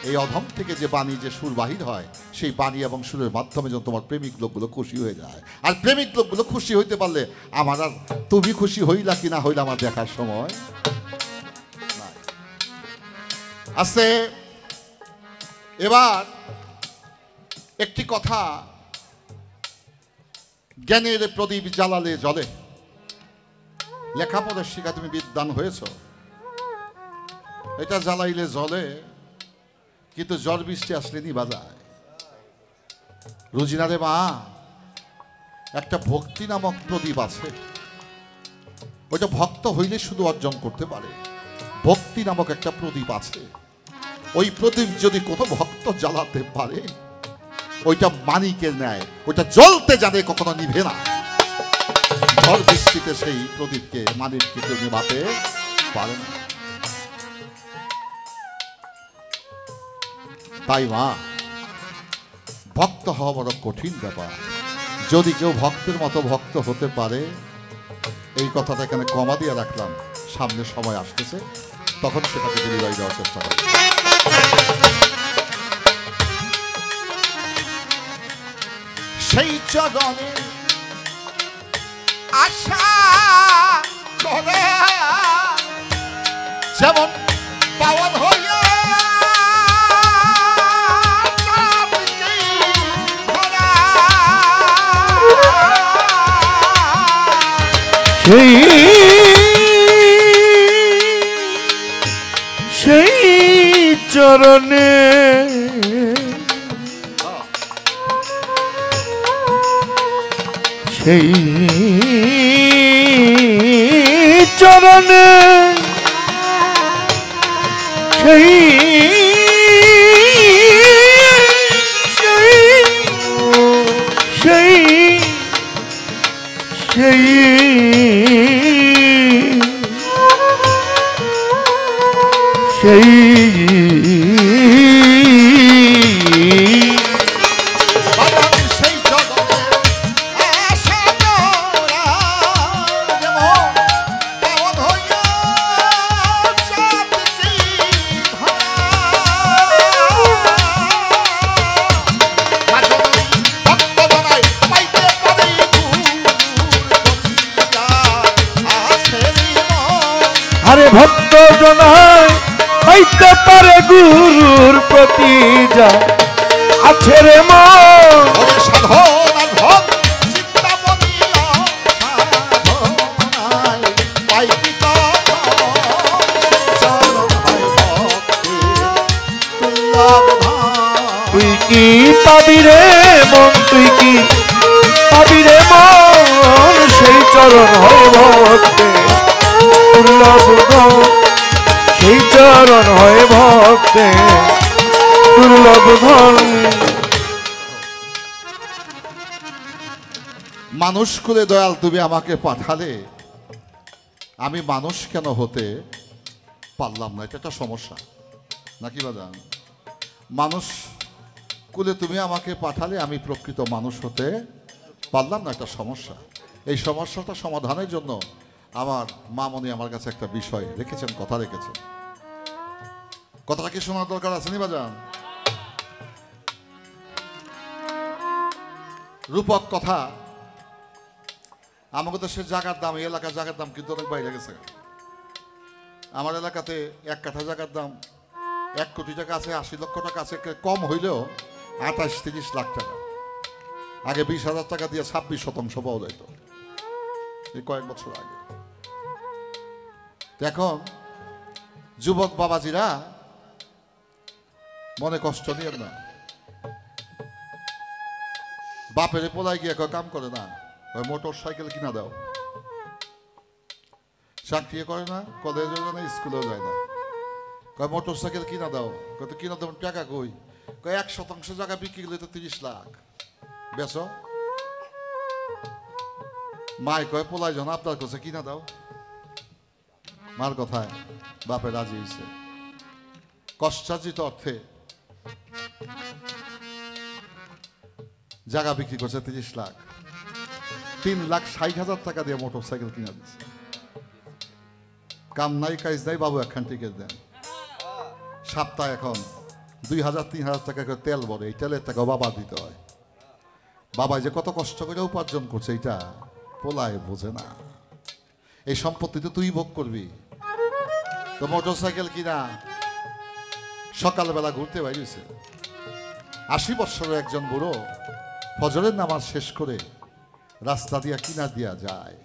এই অধম থেকে যে বাণী, যে সুর বাহির হয়, সেই বাণী এবং সুরের মাধ্যমে যেন তোমার প্রেমিক লোকগুলো খুশি হয়ে যায়। আর প্রেমিক লোকগুলো খুশি হইতে পারলে আমার আর তুমি খুশি হইলা কি না হইলা আমার দেখার সময় নাই। আছে এবার একটি কথা, জ্ঞানের প্রদীপ জ্বালালে জ্বলে। লেখাপড়ার শিখা তুমি বিদ্বান হয়েছ, এটা জ্বালাইলে জ্বলে, কিন্তু ঝড় বৃষ্টি আসলে নিভা যায়। রুজিনারে মা, একটা ভক্তি নামক প্রদীপ আছে, ওইটা ভক্ত হইলে শুধু অর্জন করতে পারে। ভক্তি নামক একটা প্রদীপ আছে, ওই প্রদীপ যদি কোনো ভক্ত জ্বালাতে পারে, ওইটা মানিকের ন্যায়, ওইটা জ্বলতে জানে, কখনো নিভে না। ঝড় বৃষ্টিতে সেই প্রদীপকে, মানিককে কেউ নিভাতে পারে না। তাই মা, ভক্ত হওয়া বড় কঠিন ব্যাপার। যদি কেউ ভক্তের মতো ভক্ত হতে পারে, এই কথাটা এখানে কমা দিয়ে রাখলাম, সামনে সময় আসতেছে, তখন সেটাকে ডেলিভারি দেওয়ার চেষ্টা করি। সেই চরণে আশা করে যেমন পাওয়ার হইয়া সেই চরণে সেই চরণে সেই সেই সেই সেই আরে ভক্ত জনায় পাইতে পারে গুরুর প্রতি যা আছে রে মন। তুই কি পাবি রে মন, তুই কি পাবি রে মন, সেই চরণ হয় ভক্তে দুর্লভ ধন, সেই চরণ হয় ভক্তে দুর্লভ ধন। মানুষ কুলে দয়াল তুমি আমাকে পাঠালে, আমি মানুষ কেন হতে পারলাম না? এটা একটা সমস্যা নাকি বাজান? মানুষ কুলে তুমি আমাকে পাঠালে, আমি প্রকৃত মানুষ হতে পারলাম না, একটা সমস্যা। এই সমস্যাটা সমাধানের জন্য আমার মামনি আমার কাছে একটা বিষয় রেখেছেন, কথা রেখেছেন। কথাটা কি শোনার দরকার আছে নি বাজান? রূপক কথা, আমাদের দেশের জায়গার দাম, এই এলাকার জায়গার দাম কিন্তু অনেক বাইরে গেছে। আমার এলাকাতে 1 কাঠা জায়গার দাম 1 কোটি টাকা আছে, 80 লক্ষ টাকা আছে, কম হইলেও 28-30 লাখ টাকা। আগে 20,000 টাকা দিয়ে 26% পাওয়া যাইত, এই কয়েক বছর আগে। এখন যুবক বাবাজিরা মনে কষ্ট নিয়ে না, বাপের পোলায় গিয়ে কাম করে না, মোটর সাইকেল কিনা দাও। চাকরি করে না, কলেজেও যায় না, স্কুলেও যায় না, মোটর সাইকেল কিনা দাও। কত কিনা দেবেন টাকা কই? 1% জায়গা বিক্রি করলে তো 30 লাখ বেচ। মায় কয় পোলায় জন আপনার কাছে কিনা দাও। মার কথায় বাপে রাজি হয়েছে, কষ্টার্জিত অর্থে জায়গা বিক্রি করছে 30 লাখ। 3,60,000 টাকা দিয়ে মোটর সাইকেল কিনা দিচ্ছে। কাম নাই কাজ নাই, বাবু একখান টিকিট দেন। সপ্তাহে এখন 2,000-3,000 টাকা করে তেল ভরে, এই তেলের টাকা বাবা দিতে হয়। বাবা যে কত কষ্ট করে উপার্জন করছে এটা পোলায় বোঝে না। এই সম্পত্তি তো তুই ভোগ করবি। তো মোটর সাইকেল কিনা সকালবেলা ঘুরতে বাইরেছে। 80 বছরের একজন বুড়ো ফজরের নামাজ শেষ করে রাস্তা দিয়া কিনা দিয়া যায়।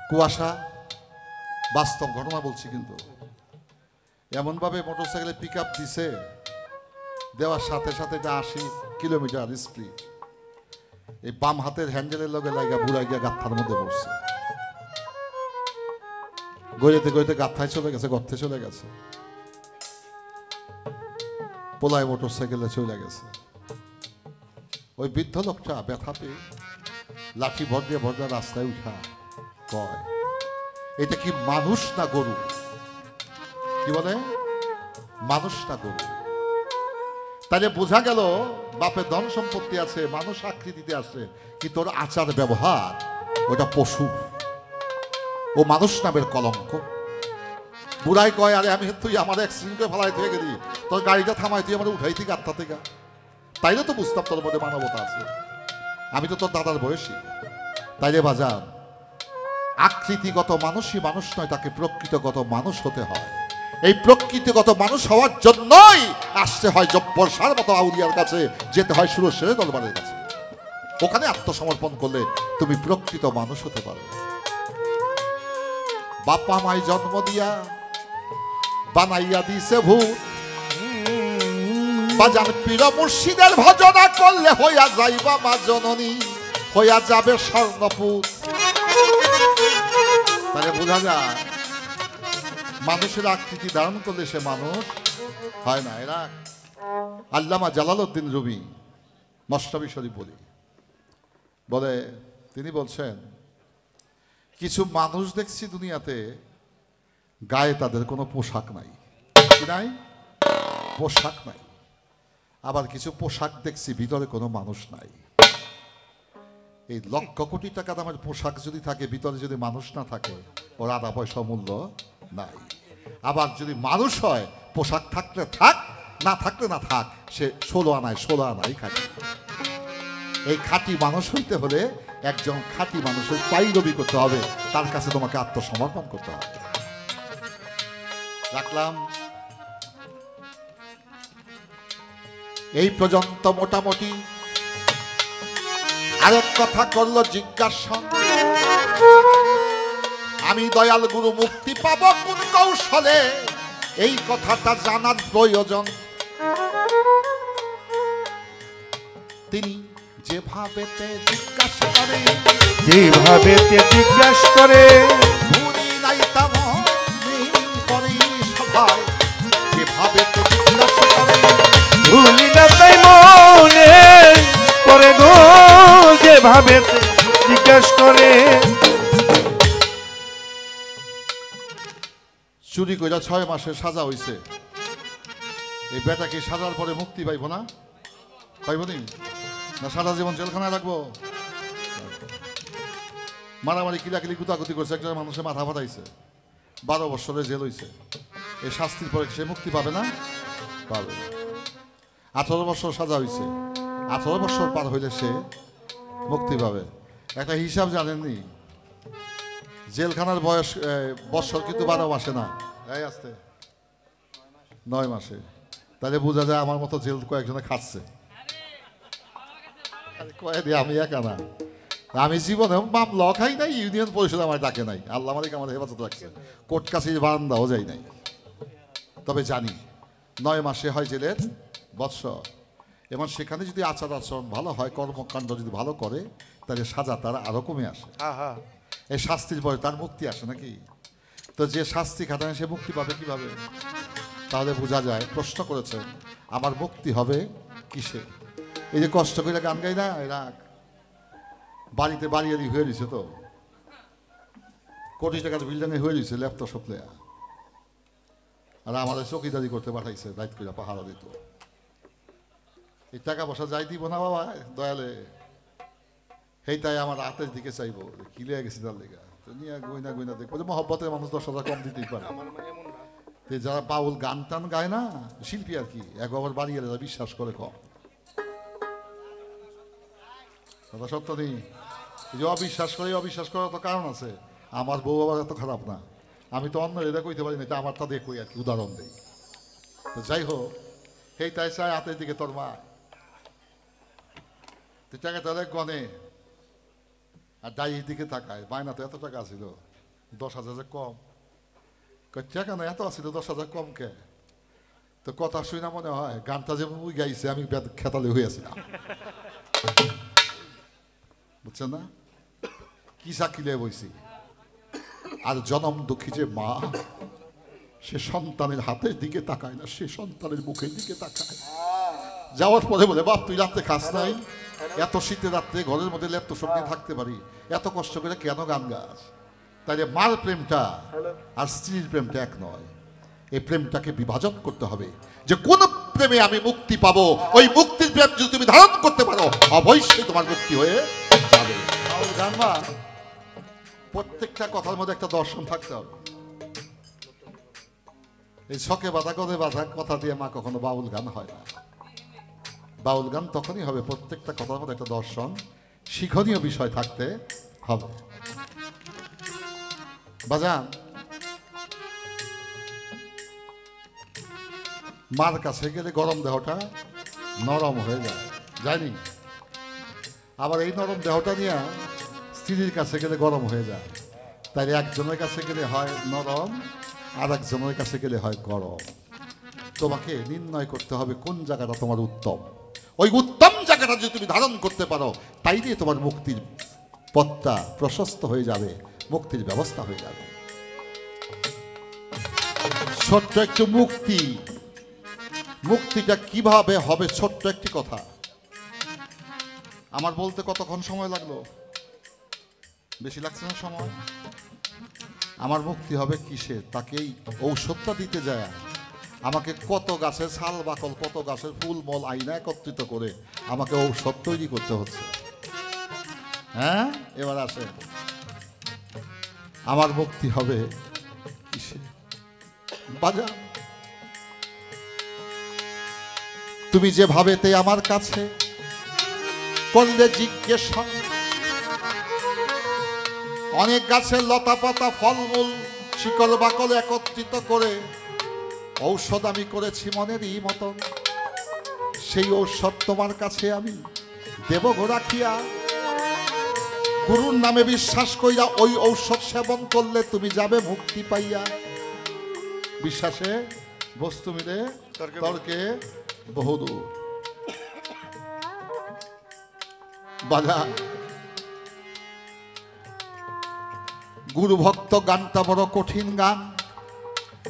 কুয়াশা, বাস্তব ঘটনা বলছি, কিন্তু এমনভাবে মোটর সাইকেলে পিক আপ দিছে, দেওয়ার সাথে সাথে 80 কিলোমিটার স্পিড। এই বাম হাতের হ্যান্ডেলের লগে লাগা বুড়া গিয়া গাথার মধ্যে পড়ছে। গড়িতে গড়িতে গাথায় চলে গেছে, গর্তে চলে গেছে। পোলায় মোটর সাইকেলে চলে গেছে। ওই বৃদ্ধ লোকটা ব্যথা পেয়ে লাঠি ভর দিয়ে রাস্তায় উঠা কয়, এটা কি মানুষ না গরু? কি বলে? মানুষ না গরু। তাহলে বোঝা গেল বাপের ধন সম্পত্তি আছে, মানুষ আকৃতিতে আছে, কি তোর আচার ব্যবহার ওটা পশু, ও মানুষ নামের কলঙ্ক। বুড়াই কয়, আরে আমি তুই আমার অ্যাক্সিডেন্ট করে ফেলাই থেকে গেলি, তোর গাড়িটা থামাই, তুই আমার উঠাই থেকে আত্মা থেকে, তাইলে তো বুঝতাম তোর মধ্যে মানবতা আছে। আমি তো তোর দাদার বয়সী। তাইলে বাজান, আকৃতিগত মানুষই মানুষ নয়, তাকে প্রকৃতিগত মানুষ হতে হয়। এই প্রকৃতিগত মানুষ হওয়ার জন্যই আসতে হয় জব্বরসার মতো আউলিয়ার কাছে, যেতে হয় সুরেশ্বরের দরবারের কাছে। ওখানে আত্মসমর্পণ করলে তুমি প্রকৃত মানুষ হতে পারবে। বাপা মাই জন্ম দিয়া বানাইয়া দিছে ভূত, বাজান পীর মুর্শিদের ভজনা করলে হইয়া যাইবা মা জননী, হইয়া যাবে স্বর্ণপুত। তাহলে বোঝা যায় মানুষের আকৃতি ধারণ করলে সে মানুষ হয় না। এরা আল্লামা জালালউদ্দিন রুমি মসনবী শরীফ বলে, তিনি বলছেন, কিছু মানুষ দেখছি দুনিয়াতে গায়ে তাদের কোনো পোশাক নাই, কি নাই? পোশাক নাই। আবার কিছু পোশাক দেখছি ভিতরে কোনো মানুষ নাই। এই লক্ষ কোটি টাকা দামের পোশাক যদি থাকে, ভিতরে যদি মানুষ না থাকে, ওর আধা পয়সা মূল্য নাই। আবার যদি মানুষ হয়, পোশাক থাকলে থাক, না থাকলে না থাক, সে 16 আনায় 16 আনাই খাঁটি। এই খাঁটি মানুষ হইতে হলে একজন খাঁটি মানুষের পাইরবি করতে হবে, তার কাছে তোমাকে আত্মসমর্পণ করতে হবে। রাখলাম এই পর্যন্ত। মোটামুটি আরেক কথা করলো জিজ্ঞাসা, আমি দয়াল গুরু মুক্তি পাবো কোন কৌশলে? এই কথাটা জানার প্রয়োজন। তিনি যেভাবে জিজ্ঞাসা করে, যেভাবে জিজ্ঞাসা করে, ভুলি নাই তেমন করি সবাই, যেভাবে জিজ্ঞাসা করে, ভুলি না তাই মনে করে গো, যেভাবে জিজ্ঞাসা করে। চুরি কইরা 6 মাসে সাজা হইছে, এই বেটাকে সাজার পরে মুক্তি পাইব না? পাইব নি? না সারা জীবন জেলখানায় রাখবো? মারামারি কিলাকিলি গুতাগুতি করছে, একটা মানুষের মাথা ফাটাইছে, 12 বছরের জেল হইছে। এই শাস্তির পরে সে মুক্তি পাবে না? পাবে। 18 বছর সাজা হইছে, 18 বছর পার হইলে সে মুক্তি পাবে। একটা হিসাব জানেননি, জেলখানার বয়স বছর কিন্তু 12 মাসে না, এই আসতে 9 মাসে। তাহলে বোঝা যায় আমার মতো জেল কয়েকজনে খাচ্ছে। আমি একা না, আমি জীবনে মামলা খাই নাই, ইউনিয়ন পরিষদ আমার ডাকে নাই, আল্লাহ মালিক আমার হেফাজত রাখছে, কোর্ট কাছারির বারান্দাও যাই নাই। তবে জানি 9 মাসে হয় জেলের বৎসর, এবং সেখানে যদি আচার আচরণ ভালো হয়, কর্মকাণ্ড যদি ভালো করে, তাহলে সাজা তার আরো কমে আসে। এই শাস্তির পরে তার মুক্তি আসে নাকি? তো যে শাস্তি খাটায় সে মুক্তি পাবে কিভাবে? তাহলে বোঝা যায়, প্রশ্ন করেছেন আমার মুক্তি হবে কিসে? এই যে কষ্ট করে গান গাই না, এরা বাড়িতে বাড়িয়ারি হয়ে রয়েছে, তো কোটি টাকার বিল্ডিংয়ে হয়ে রয়েছে ল্যাপটপ সপ্লে, আর আমাদের চকিদারি করতে পাঠাইছে, দায়িত্ব করে পাহারা দিত। এই টাকা পয়সা যাই দিব না বাবা দয়ালে, সেইটাই আমার হাতের দিকে চাইবো, কিলে গেছি তার লেগা নিয়ে গইনা গইনা দেখবো যে মহব্বতের মানুষ 10,000 কম দিতেই পারে। যারা বাউল গান টান গায় না, শিল্পী আর কি, একবার বাড়িয়ে বিশ্বাস করে কম, কথা সত্য নেই। যে অবিশ্বাস করে, অবিশ্বাস করার তো কারণ আছে। আমার বউ আবার এত খারাপ না, আমি তো অন্য এটা কইতে পারি না, এটা আমার তা দেখই আর কি, উদাহরণ দেই। তো যাই হোক, সেই তাই চাই হাতের দিকে তোর মা টাকা তাহলে গনে, আর ডাইয়ের দিকে তাকায়, বায়না তো এত টাকা ছিল, 10,000 কম, টাকা না এত আছিল, 10,000 কম কে? তো কথা শুই না মনে হয় গানটা যেমন ওই গাইছে, আমি খেতালে হয়েছিলাম, বুঝছেন না? কি সাকিলে বইছি। আর জনম দুঃখী যে মা, সে সন্তানের হাতের দিকে তাকায় না, সে সন্তানের মুখের দিকে তাকায়। যাওয়ার পরে বলে, বাপ তুই রাত্রে খাস নাই, এত শীতে রাত্রে ঘরের মধ্যে ল্যাপটপ সব নিয়ে থাকতে পারি, এত কষ্ট করে কেন গান গাছ? তাইলে মার প্রেমটা আর স্ত্রীর প্রেমটা এক নয়, এই প্রেমটাকে বিভাজন করতে হবে, যে কোন প্রেমে আমি মুক্তি পাবো, ওই মুক্তির প্রেম যদি তুমি ধারণ করতে পারো, অবশ্যই তোমার মুক্তি হয়ে যাবে। গান মা, প্রত্যেকটা কথার মধ্যে একটা দর্শন থাকতে হবে। এই শখে বাধা করে বাধা কথা দিয়ে মা কখনো বাউল গান হয় না। বাউল গান তখনই হবে প্রত্যেকটা কথার মধ্যে একটা দর্শন, শিক্ষণীয় বিষয় থাকতে হবে। বাজান, মার কাছে গেলে গরম দেহটা নরম হয়ে যায়, জানি। আবার এই নরম দেহটা নিয়ে স্ত্রীর কাছে গেলে গরম হয়ে যায়। তাই একজনের কাছে গেলে হয় নরম, আর একজনের কাছে গেলে হয় গরম। তোমাকে নির্ণয় করতে হবে কোন জায়গাটা তোমার উত্তম। ওই উত্তম জায়গাটা যদি তুমি ধারণ করতে পারো, তাই দিয়ে তোমার মুক্তির পথটা প্রশস্ত হয়ে যাবে, মুক্তির ব্যবস্থা হয়ে যাবে। ছোট্ট একটু মুক্তি, মুক্তিটা কিভাবে হবে? ছোট্ট একটি কথা আমার বলতে কতক্ষণ সময় লাগলো? বেশি লাগছে না সময়? আমার মুক্তি হবে কিসে? তাকেই ঔষধটা দিতে যায় আমাকে কত গাছের ছাল বাকল, কত গাছের ফুল মল আইনা একত্রিত করে আমাকে ঔষধ তৈরি করতে হচ্ছে। হ্যাঁ, এবার আসে, আমার মুক্তি হবে কিসে? বাজা, তুমি যেভাবেতে আমার কাছে করলে জিজ্ঞেস, অনেক গাছের লতা পাতা ফলমূল শিকড় বাকল একত্রিত করে ঔষধ আমি করেছি মনেরই মতন। সেই ঔষধ তোমার কাছে আমি দেব গো রাখিয়া। গুরুর নামে বিশ্বাস কইরা ওই ঔষধ সেবন করলে তুমি যাবে মুক্তি পাইয়া। বিশ্বাসে বস্তু মিলে তর্কে বহুদূর। বাধা, গুরু ভক্ত গানটা বড় কঠিন গান,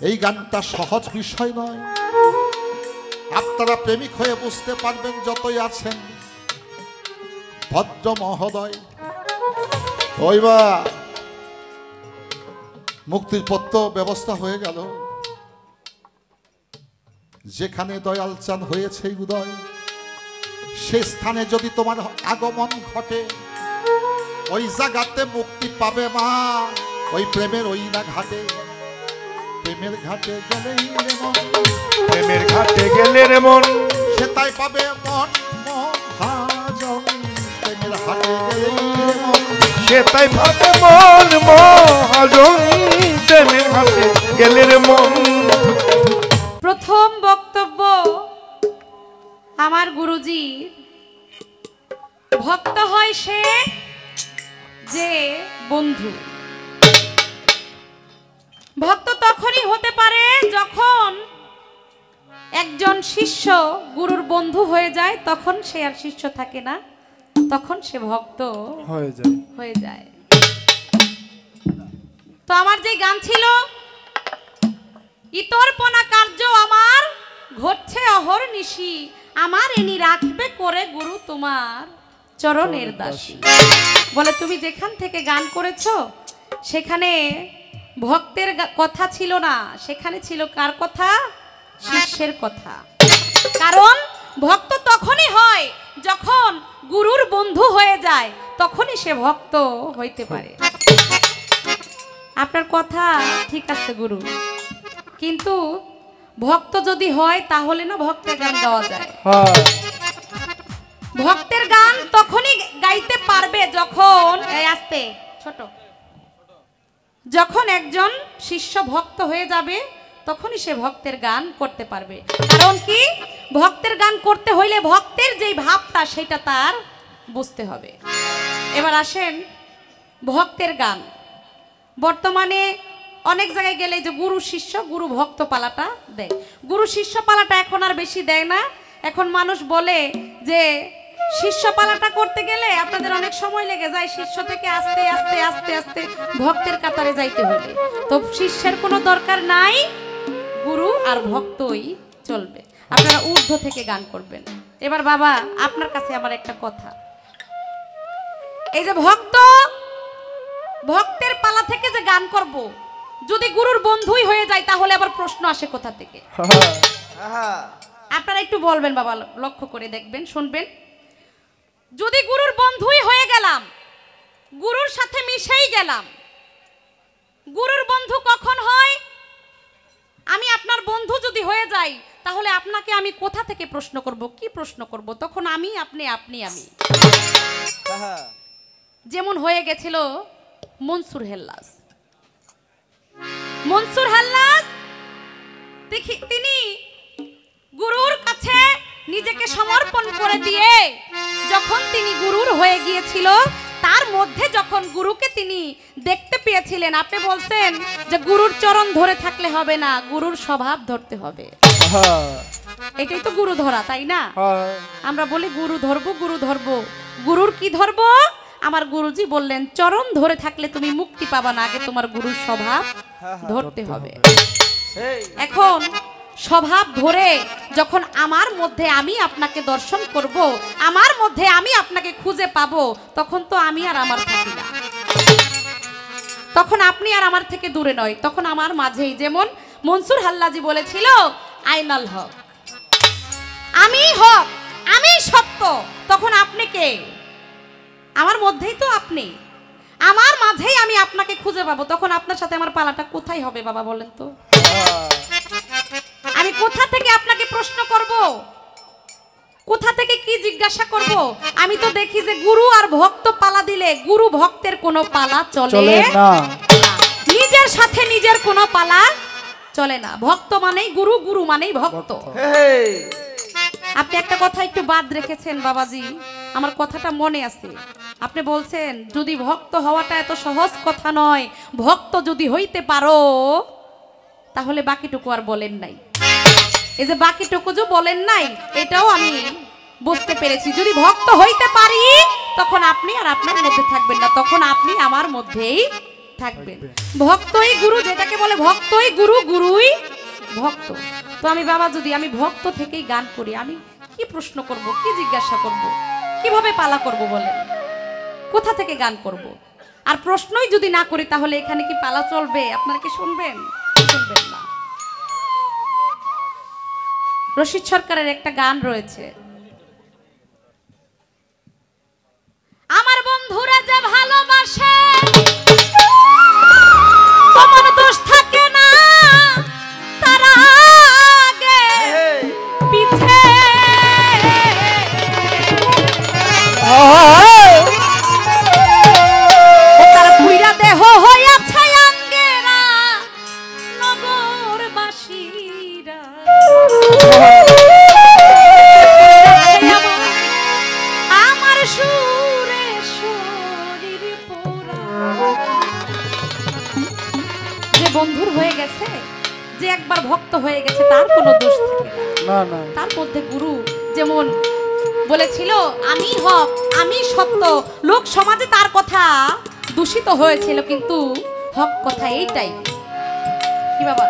এই গানটা সহজ বিষয় নয়। আপনারা প্রেমিক হয়ে বুঝতে পারবেন যতই আছেন ভদ্র মহোদয়। ওইবা মুক্তির পথ ব্যবস্থা হয়ে গেল। যেখানে দয়াল চান হয়েছে উদয়, সে স্থানে যদি তোমার আগমন ঘটে, ওই জায়গাতে মুক্তি পাবে মা, ওই প্রেমের ওই না ঘাটে। প্রেমের ঘাটে গেলেই রে মন, প্রেমের ঘাটে গেলে রে মন, সে তাই পাবে মন মোহা। সে তাই ভাবে মন মহাজন প্রেমের হাতে গেলে রে মন। প্রথম বক্তব্য আমার গুরুজি, ভক্ত হয় সে যে বন্ধু। ভক্ত তখনই হতে পারে যখন একজন শিষ্য গুরুর বন্ধু হয়ে যায়, তখন সে আর শিষ্য থাকে না, তখন সে ভক্ত হয়ে যায়। তো আমার যে গান ছিল, ইতর্পণা কার্য আমার ঘটছে অহর্নিশি, আমার এনি রাখবে করে গুরু তোমার চরণের দাসী। বলে তুমি যেখান থেকে গান করেছো সেখানে ভক্তের কথা ছিল না, সেখানে ছিল কার কথা? শিষ্যের কথা। কারণ ভক্ত তখনই হয় যখন গুরুর বন্ধু হয়ে যায়, তখনই সে ভক্ত হইতে পারে। আপনার কথা ঠিক আছে গুরু, কিন্তু ভক্ত যদি হয় তাহলে না ভক্তের গান গাওয়া যায়। ভক্তের গান তখনই গাইতে পারবে যখন আস্তে ছোট, যখন একজন শিষ্য ভক্ত হয়ে যাবে তখনই সে ভক্তের গান করতে পারবে। কারণ কি, ভক্তের গান করতে হইলে ভক্তের যেই ভাবটা সেটা তার বুঝতে হবে। এবার আসেন ভক্তের গান। বর্তমানে অনেক জায়গায় গেলে যে গুরু শিষ্য গুরু ভক্ত পালাটা দেয়, গুরু শিষ্য পালাটা এখন আর বেশি দেয় না। এখন মানুষ বলে যে শিষ্য পালাটা করতে গেলে আপনাদের অনেক সময় লেগে যায়, শিষ্য থেকে আস্তে আস্তে আস্তে আস্তে ভক্তের কাতারে যাইতে হলে। তো শিষ্যের কোনো দরকার নাই, গুরু আর ভক্তই চলবে। আপনারা ঊর্ধ্ব থেকে গান করবেন। এবার বাবা আপনার কাছে আমার একটা কথা, এই যে ভক্তের পালা থেকে যে গান করব, যদি গুরুর বন্ধুই হয়ে যায় তাহলে আবার প্রশ্ন আসে কোথা থেকে? আপনারা একটু বলবেন বাবা, লক্ষ্য করে দেখবেন, শুনবেন। যদি গুরুর বন্ধুই হয়ে গেলাম, গুরুর সাথে মিশেই গেলাম, গুরুর বন্ধু কখন হয়? আমি আপনার বন্ধু যদি হয়ে যাই তাহলে আপনাকে আমি কোথা থেকে প্রশ্ন করব, কি প্রশ্ন করব? তখন আমি আপনি, আপনি আমি। যেমন হয়ে গেছিল মনসুর হেল্লাস। মনসুর হেল্লাস তিনি গুরুর কাছে নিজেকে সমর্পণ করে দিয়ে যখন তিনি গুরুর হয়ে গিয়েছিল, তার মধ্যে যখন গুরুকে তিনি দেখতে পেয়েছিলেন, আপনি বলছেন যে গুরুর চরণ ধরে থাকলে হবে না, গুরুর স্বভাব ধরতে হবে। এটাই তো গুরু ধরা, তাই না? আমরা বলি গুরু ধরবো, গুরু ধরবো। গুরুর কি ধরবো? আমার গুরুজি বললেন চরণ ধরে থাকলে তুমি মুক্তি পাবা না, আগে তোমার গুরুর স্বভাব ধরতে হবে। এখন স্বভাব ধরে যখন আমার মধ্যে আমি আপনাকে দর্শন করব, আমার মধ্যে আমি আপনাকে খুঁজে পাবো, তখন তো আমি আর আমার থাকি না, তখন আপনি আর আমার থেকে দূরে নয়, তখন আমার মাঝেই। যেমন মনসুর হাল্লাজি বলেছিল আইনাল হক, আমি হক, আমি সত্য। তখন আপনি কে? আমার মধ্যেই তো আপনি, আমার মাঝেই আমি আপনাকে খুঁজে পাবো। তখন আপনার সাথে আমার পালাটা কোথায় হবে বাবা বলেন তো? আমি কোথা থেকে আপনাকে প্রশ্ন করব, কোথা থেকে কি জিজ্ঞাসা করব? আমি তো দেখি যে গুরু আর ভক্ত পালা দিলে গুরু ভক্তের কোনো পালা চলে না, নিজের সাথে নিজের কোনো পালা চলে না। ভক্ত মানেই গুরু, গুরু মানেই ভক্ত। আপনি একটা কথা একটু বাদ রেখেছেন বাবাজি, আমার কথাটা মনে আছে। আপনি বলছেন যদি ভক্ত হওয়াটা এত সহজ কথা নয়, ভক্ত যদি হইতে পারো তাহলে বাকিটুকু আর বলেন নাই। এই যে বাকিটুকু যে বলেন নাই, এটাও আমি বুঝতে পেরেছি। যদি ভক্ত হইতে পারি তখন আপনি আর আপনার মধ্যে থাকবেন না, তখন আপনি আমার মধ্যেই থাকবেন। ভক্তই গুরু, যেটাকে বলে ভক্তই গুরু, গুরুই ভক্ত। তো আমি বাবা যদি আমি ভক্ত থেকেই গান করি, আমি কি প্রশ্ন করব, কি জিজ্ঞাসা করব, কিভাবে পালা করব বলেন? কোথা থেকে গান করব? আর প্রশ্নই যদি না করি তাহলে এখানে কি পালা চলবে? আপনারা কি শুনবেন? শুনবেন না। রশিদ সরকারের একটা গান রয়েছে, আমার বন্ধুরা যা ভালোবাসে তোমার দোষ থাকে না, তারা আগে পিছে একবার ভক্ত হয়ে গেছে তার কোনো দোষ থাকে না। না না তার মধ্যে গুরু যেমন বলেছিল আমি হক আমি সত্য, লোক সমাজে তার কথা দূষিত হয়েছিল, কিন্তু হক কথা এইটাই কি বাবা,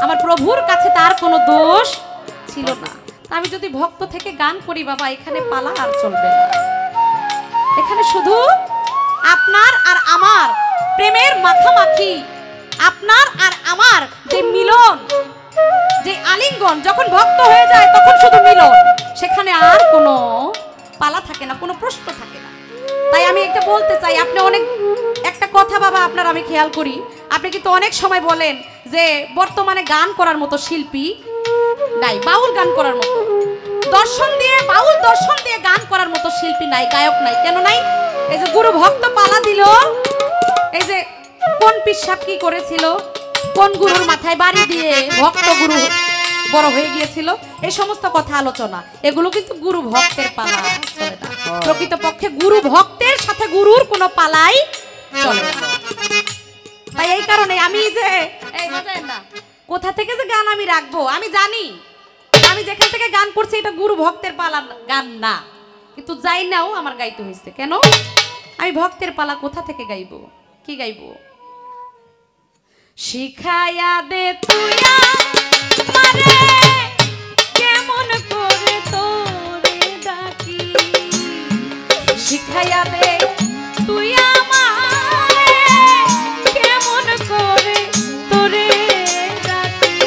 আমার প্রভুর কাছে তার কোনো দোষ ছিল না। আমি যদি ভক্ত থেকে গান করি বাবা, এখানে পালা আর চলবে না, এখানে শুধু আপনার আর আমার প্রেমের মাখামাখি, আপনার আর আমার যে মিলন, যে আলিঙ্গন, যখন ভক্ত হয়ে যায় তখন শুধু মিলন, সেখানে আর কোনো পালা থাকে না, কোনো প্রশ্ন থাকে না। তাই আমি একটা বলতে চাই, আপনি অনেক একটা কথা বাবা আপনার আমি খেয়াল করি, আপনি কিন্তু অনেক সময় বলেন যে বর্তমানে গান করার মতো শিল্পী নাই, বাউল গান করার মতো দর্শন দিয়ে, বাউল দর্শন দিয়ে গান করার মতো শিল্পী নাই, গায়ক নাই। কেন নাই? এই যে গুরু ভক্ত পালা দিল, এই যে কোন পিসাব কি করেছিল, কোন গুরুর মাথায় বাড়ি দিয়ে ভক্ত গুরু বড় হয়ে গিয়েছিল, এই সমস্ত কথা আলোচনা, এগুলো কিন্তু গুরু ভক্তের পালা চলে না। প্রকৃতপক্ষে গুরু ভক্তের সাথে গুরুর কোনো পালাই চলে না। তাই এই কারণে আমি যে এই বাজায় না, কোথা থেকে যে গান আমি রাখবো আমি জানি, আমি যেখান থেকে গান করছি এটা গুরু ভক্তের পালা গান না, কিন্তু যাই নাও আমার গাইতে হয়েছে। কেন? আমি ভক্তের পালা কোথা থেকে গাইবো, কি গাইবো? শিখায়া দে তুই আমারে কেমন করে তোরে ডাকি, শিখায়া দে তুই আমারে কেমন করে তোরে ডাকি,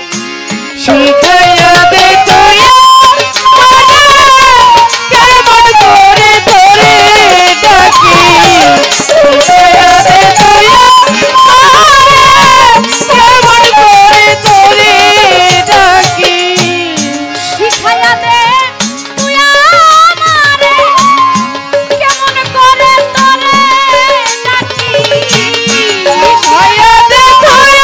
শিখাইয়া দে তুই কেমন করে তোরে ডাকি, শিখাইয়া দে তুই কেমন করে তোরে ডাকি, শিখায়া দে তুই আমারে কেমন করে তোরে ডাকি, শিখাইয়া দে তুই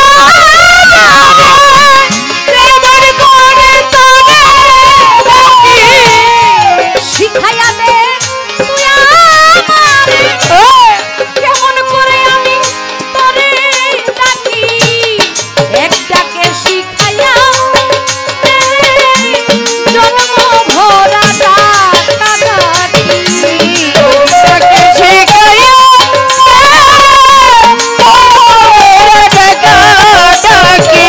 কেমন করে তোরে ডাকি, শিখায়া দে তুই আমারে কেমন করে আমি তোরে ডাকি, এক ডাকে শিখায়া দে জন্ম ভরা ডাকা ডাকি, তাকে শিখাইয়া ডাকি,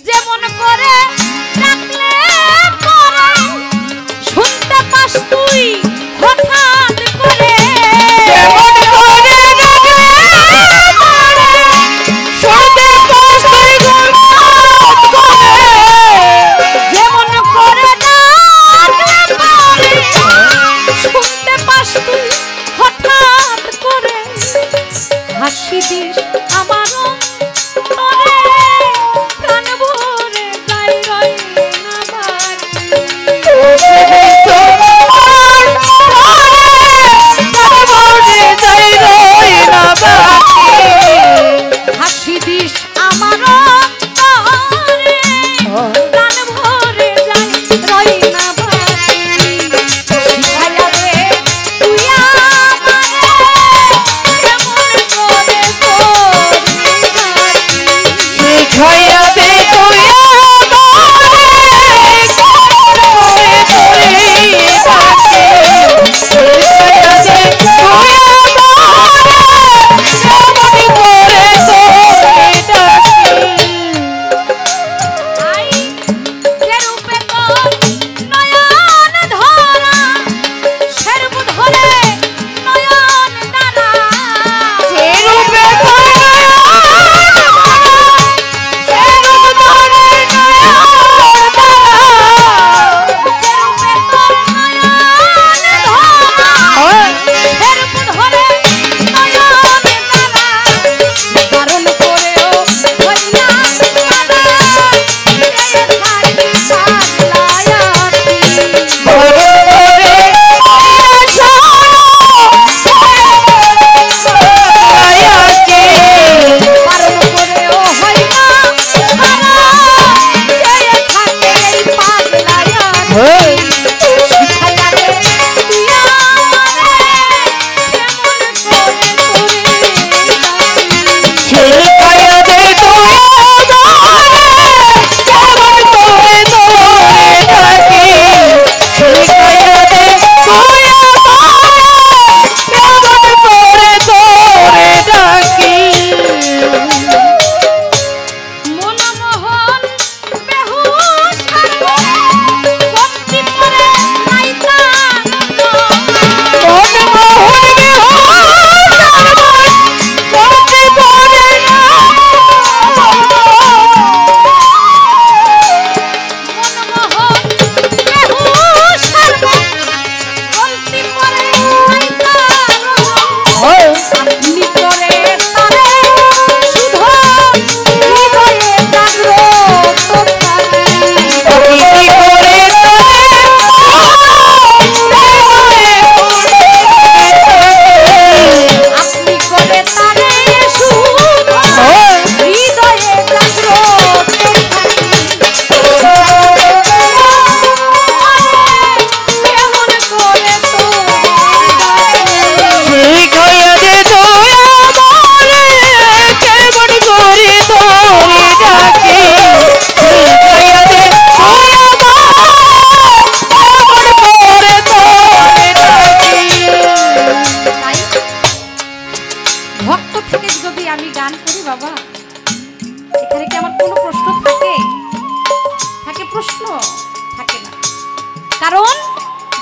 যেমন করে ডাকলে পরে শুনতে পাস তুই হঠাৎ করে, কেমন করে ডাকলে পরে শুনতে পাস তুই হঠাৎ করে, যেমন করে ডাকলে পরে শুনতে পাস তুই হঠাৎ করে, হাসি দিস আমার অন্তরে প্রাণ ভরে যাই রই না বাকি,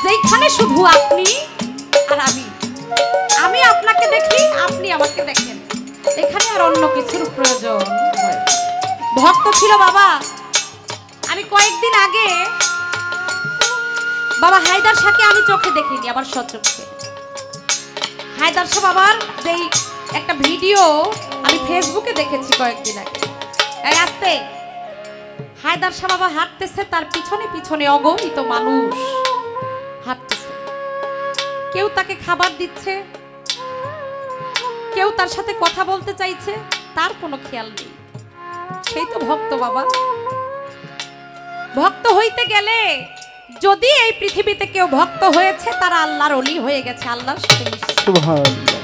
যেইখানে শুধু আপনি আর আমি আপনাকে দেখি, আপনি আমাকে দেখেন, এখানে আর অন্য কিছুর প্রয়োজন হয়। ভক্ত ছিল বাবা। আমি কয়েকদিন আগে বাবা হায়দার শাহকে আমি চোখে দেখিনি, আবার সচক্ষে হায়দার শাহ বাবার যেই একটা ভিডিও আমি ফেসবুকে দেখেছি কয়েকদিন আগে। এই আসতে হায়দার শাহ বাবা হাঁটতেছে, তার পিছনে পিছনে অগণিত মানুষ হাঁটতেছে। কেউ তাকে খাবার দিচ্ছে, কেউ তার সাথে কথা বলতে চাইছে, তার কোনো খেয়াল নেই। সেই তো ভক্ত বাবা। ভক্ত হইতে গেলে যদি এই পৃথিবীতে কেউ ভক্ত হয়েছে, তারা আল্লাহর ওলি হয়ে গেছে, আল্লাহর সাথে মিশছে। সুবহানাল্লাহ।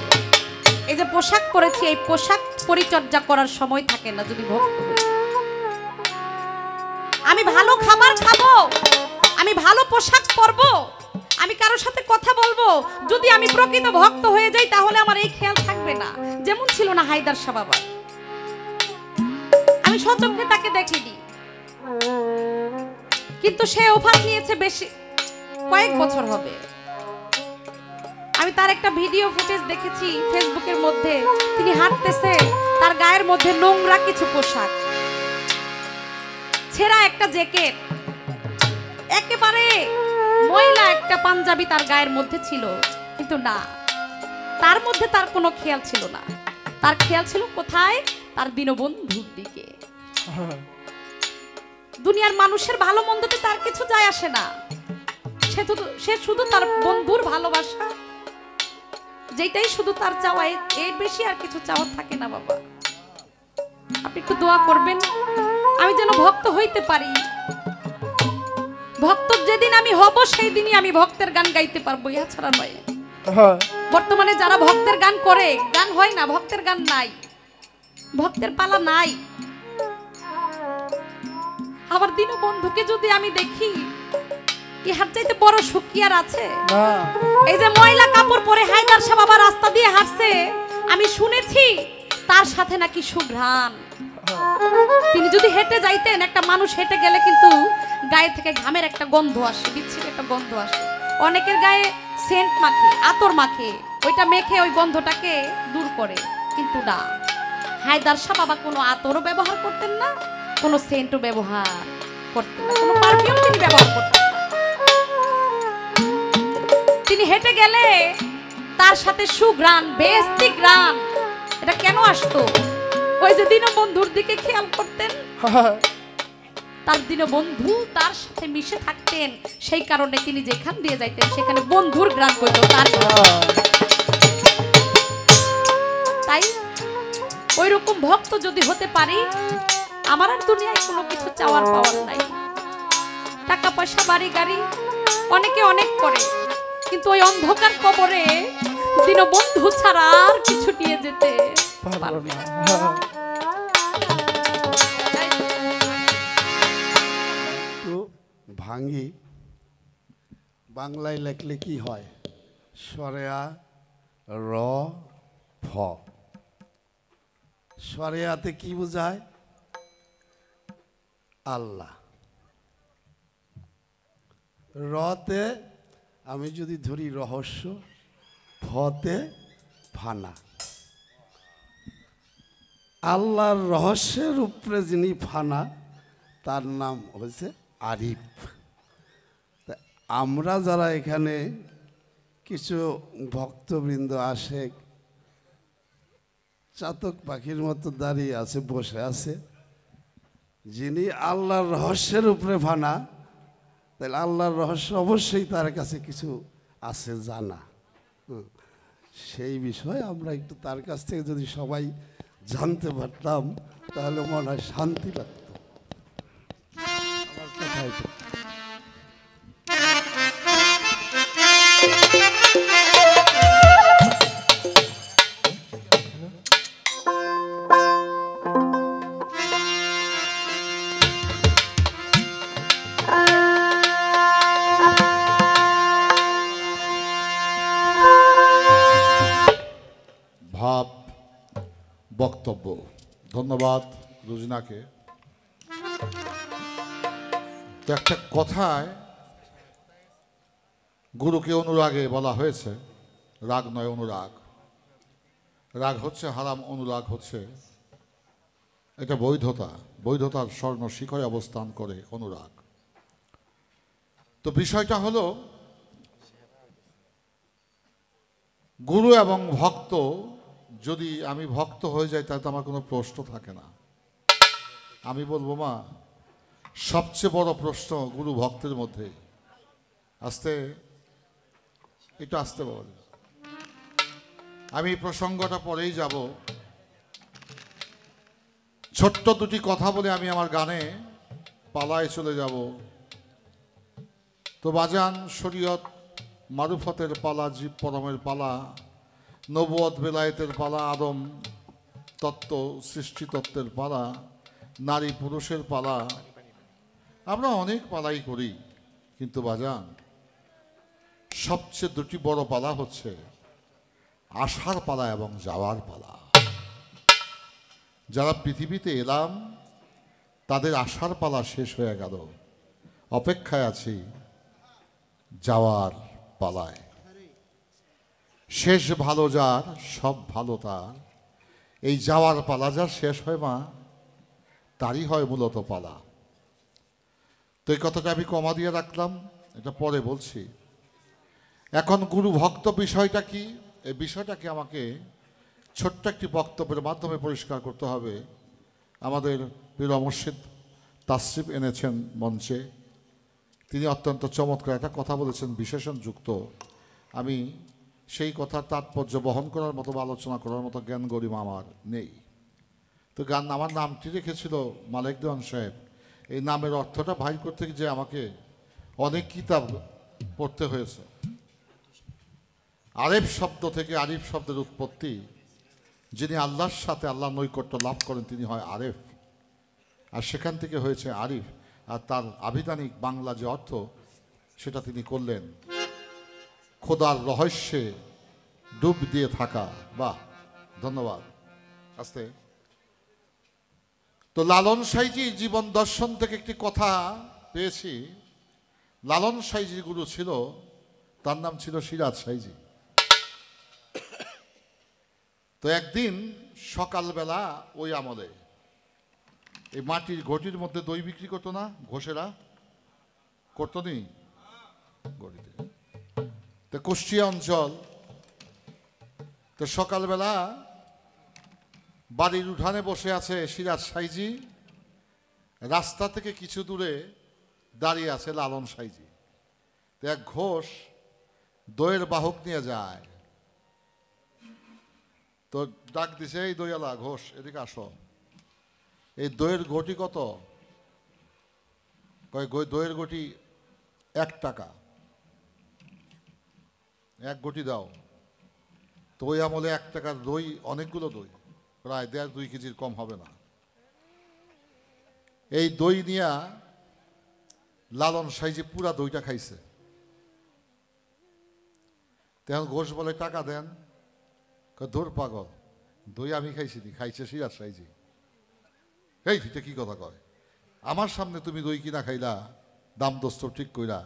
এই যে পোশাক পরেছি, এই পোশাক পরিচর্যা করার সময় থাকে না যদি ভক্ত হই। আমি ভালো খাবার খাবো, আমি ভালো পোশাক পরবো, আমি কারোর সাথে কথা বলবো, যদি আমি প্রকৃত ভক্ত হয়ে যাই তাহলে আমার এই খেয়াল থাকবে না, যেমন ছিল না হায়দার শাহ বাবা। আমি সচক্ষে তাকে দেখিনি, কিন্তু সে ওফাত নিয়েছে বেশি কয়েক বছর হবে। আমি তার একটা ভিডিও ফুটেজ দেখেছি ফেসবুকের মধ্যে। তিনি হাঁটতেছে, তার গায়ের মধ্যে নোংরা কিছু পোশাক, ছেঁড়া একটা জ্যাকেট, একেবারে ময়লা একটা পাঞ্জাবি তার গায়ের মধ্যে ছিল। কিন্তু না, তার মধ্যে তার কোনো খেয়াল ছিল না। তার খেয়াল ছিল কোথায়? তার দীনবন্ধুর দিকে। দুনিয়ার মানুষের ভালো মন্দতে তার কিছু যায় আসে না। সে শুধু তার বন্ধুর ভালোবাসা, যেটাই শুধু তার চাওয়া, এর বেশি আর কিছু চাওয়ার থাকে না বাবা। আপনি একটু দোয়া করবেন আমি যেন ভক্ত হইতে পারি। ভক্ত যেদিন আমি হব সেই দিনই আমি ভক্তের গান গাইতে পারবো, ইহা ছাড়া নয়। বর্তমানে যারা ভক্তের গান করে, গান হয় না, ভক্তের গান নাই, ভক্তের পালা নাই। আবার দীনবন্ধুকে যদি আমি দেখি, ইহার চাইতে বড় সুখ কি আর আছে? এই যে ময়লা কাপড় পরে হায়দার শাহ বাবা রাস্তা দিয়ে হাঁটছে, আমি শুনেছি তার সাথে নাকি সুঘ্রাণ। তিনি যদি হেঁটে যাইতেন, একটা মানুষ হেঁটে গেলে কিন্তু গায়ে থেকে ঘামের একটা গন্ধ আসে, বিচ্ছিন্ন একটা গন্ধ আসে। অনেকের গায়ে সেন্ট মাখে, আতর মাখে, ওইটা মেখে ওই গন্ধটাকে দূর করে, কিন্তু না, হায়দার শাহ বাবা কোনো আতরও ব্যবহার করতেন না, কোনো সেন্টও ব্যবহার করতেন না, কোনো পারফিউম তিনি ব্যবহার করতেন না। তিনি হেঁটে গেলে তার সাথে সুঘ্রাণ, বেস্তি ঘ্রাণ, এটা কেন আসতো? ওই যে দীনবন্ধুর দিকে খেয়াল করতেন, তার দীনবন্ধু তার সাথে মিশে থাকতেন, সেই কারণে তিনি যেখান দিয়ে যাইতেন সেখানে বন্ধুর ঘ্রাণ করত তার। তাই ওই রকম ভক্ত যদি হতে পারি, আমার আর দুনিয়ায় কোনো কিছু চাওয়ার পাওয়ার নাই। টাকা পয়সা, বাড়ি গাড়ি অনেকে অনেক করে, কিন্তু ওই অন্ধকার কবরে দীনবন্ধু ছাড়া আর কিছু নিয়ে যেতে পারবে না। ভাঙ্গি বাংলায় লেখলে কি হয়? সরেয়া র ফ। সরেয়াতে কি বোঝায়? আল্লাহ। রতে আমি যদি ধরি রহস্য, ফতে ফানা। আল্লাহর রহস্যের উপরে যিনি ফানা, তার নাম হয়েছে আরিফ। তা আমরা যারা এখানে কিছু ভক্তবৃন্দ আসে, চাতক পাখির মতো দাঁড়িয়ে আছে, বসে আছে, যিনি আল্লাহর রহস্যের উপরে ফানা, তাহলে আল্লাহর রহস্য অবশ্যই তার কাছে কিছু আছে জানা। সেই বিষয়ে আমরা একটু তার কাছ থেকে যদি সবাই জানতে পারতাম, তাহলে মনে হয় শান্তি লাগতো। আমার কথাই তো। ভাব, বক্তব্য। ধন্যবাদ রুজিনাকে। তো একটা কথায় গুরুকে অনুরাগে বলা হয়েছে, রাগ নয় অনুরাগ। রাগ হচ্ছে হারাম, অনুরাগ হচ্ছে এটা বৈধতা, বৈধতার স্বর্ণ শিখরে অবস্থান করে অনুরাগ। তো বিষয়টা হলো গুরু এবং ভক্ত, যদি আমি ভক্ত হয়ে যাই তাহলে তো আমার কোনো প্রশ্ন থাকে না। আমি বলবো মা, সবচেয়ে বড় প্রশ্ন গুরু ভক্তের মধ্যে, আস্তে একটু আসতে বল, আমি এই প্রসঙ্গটা পরেই যাব। ছোট্ট দুটি কথা বলে আমি আমার গানে পালায় চলে যাব। তো বাজান, শরীয়ত মারুফতের পালা, জীব পরমের পালা, নবুয়ত বেলায়েতের পালা, আদম তত্ত্ব সৃষ্টি তত্ত্বের পালা, নারী পুরুষের পালা, আমরা অনেক পালাই করি। কিন্তু বাজান, সবচেয়ে দুটি বড় পালা হচ্ছে আসার পালা এবং যাওয়ার পালা। যারা পৃথিবীতে এলাম তাদের আসার পালা শেষ হয়ে গেল, অপেক্ষায় আছি যাওয়ার পালায়। শেষ ভালো যার, সব ভালো তার, এই যাওয়ার পালা যার শেষ হয় মা, তারই হয় মূলত পালা। তো এই কথাটা আমি কমা দিয়ে রাখলাম, এটা পরে বলছি। এখন গুরু ভক্ত বিষয়টা কি, এই বিষয়টাকে আমাকে ছোট্ট একটি বক্তব্যের মাধ্যমে পরিষ্কার করতে হবে। আমাদের প্রিয় মুর্শিদ তাশরিফ এনেছেন মঞ্চে, তিনি অত্যন্ত চমৎকার একটা কথা বলেছেন, বিশেষণযুক্ত। আমি সেই কথার তাৎপর্য বহন করার মতো বা আলোচনা করার মতো জ্ঞান গরিমা আমার নেই। তো গান আমার নামটি রেখেছিল মালিক দেওয়ান সাহেব। এই নামের অর্থটা ভাই করতে যে আমাকে অনেক কিতাব পড়তে হয়েছে। আরেফ শব্দ থেকে আরিফ শব্দের উৎপত্তি, যিনি আল্লাহর সাথে আল্লাহ নৈকট্য লাভ করেন তিনি হয় আরেফ, আর সেখান থেকে হয়েছে আরিফ। আর তার আভিধানিক বাংলা যে অর্থ সেটা তিনি করলেন খোদার রহস্যে ডুব দিয়ে থাকা। বাহ, ধন্যবাদ। আস্তে। তো লালন সাইজি জীবন দর্শন থেকে একটি কথা পেয়েছি। লালন সাইজির গুরু ছিল, তার নাম ছিল সিরাজ সাইজি। তো একদিন সকালবেলা ওই আমলে এই মাটির ঘটির মধ্যে দই বিক্রি করতো না ঘোষেরা, করতো নি গড়িতে, তো কুষ্টিয়া অঞ্চল। তো সকালবেলা বাড়ির উঠানে বসে আছে সিরাজ সাইজি, রাস্তা থেকে কিছু দূরে দাঁড়িয়ে আছে লালন সাইজি। তো এক ঘোষ দইয়ের বাহক নিয়ে যায়, তো ডাক দিছে, এই দইয়ালা ঘোষ এদিকে আসো, এই দইয়ের ঘটি কত? কয় দইয়ের ঘটি 1 টাকা, 1 ঘটি দাও। তো ওই আমলে 1 টাকার দই অনেকগুলো দই, প্রায় 1.5-2 কেজির কম হবে না। এই দই নিয়া লালন সাইজি পুরা দইটা খাইছে। তখন ঘোষ বলে টাকা দেন। ধর পাগল, দই আমি খাইছি নি, খাইছে সিরাজ সাইজি। এই এটা কি কথা কয়, আমার সামনে তুমি দই কিনা খাইলা দাম দোস্ত ঠিক কইরা,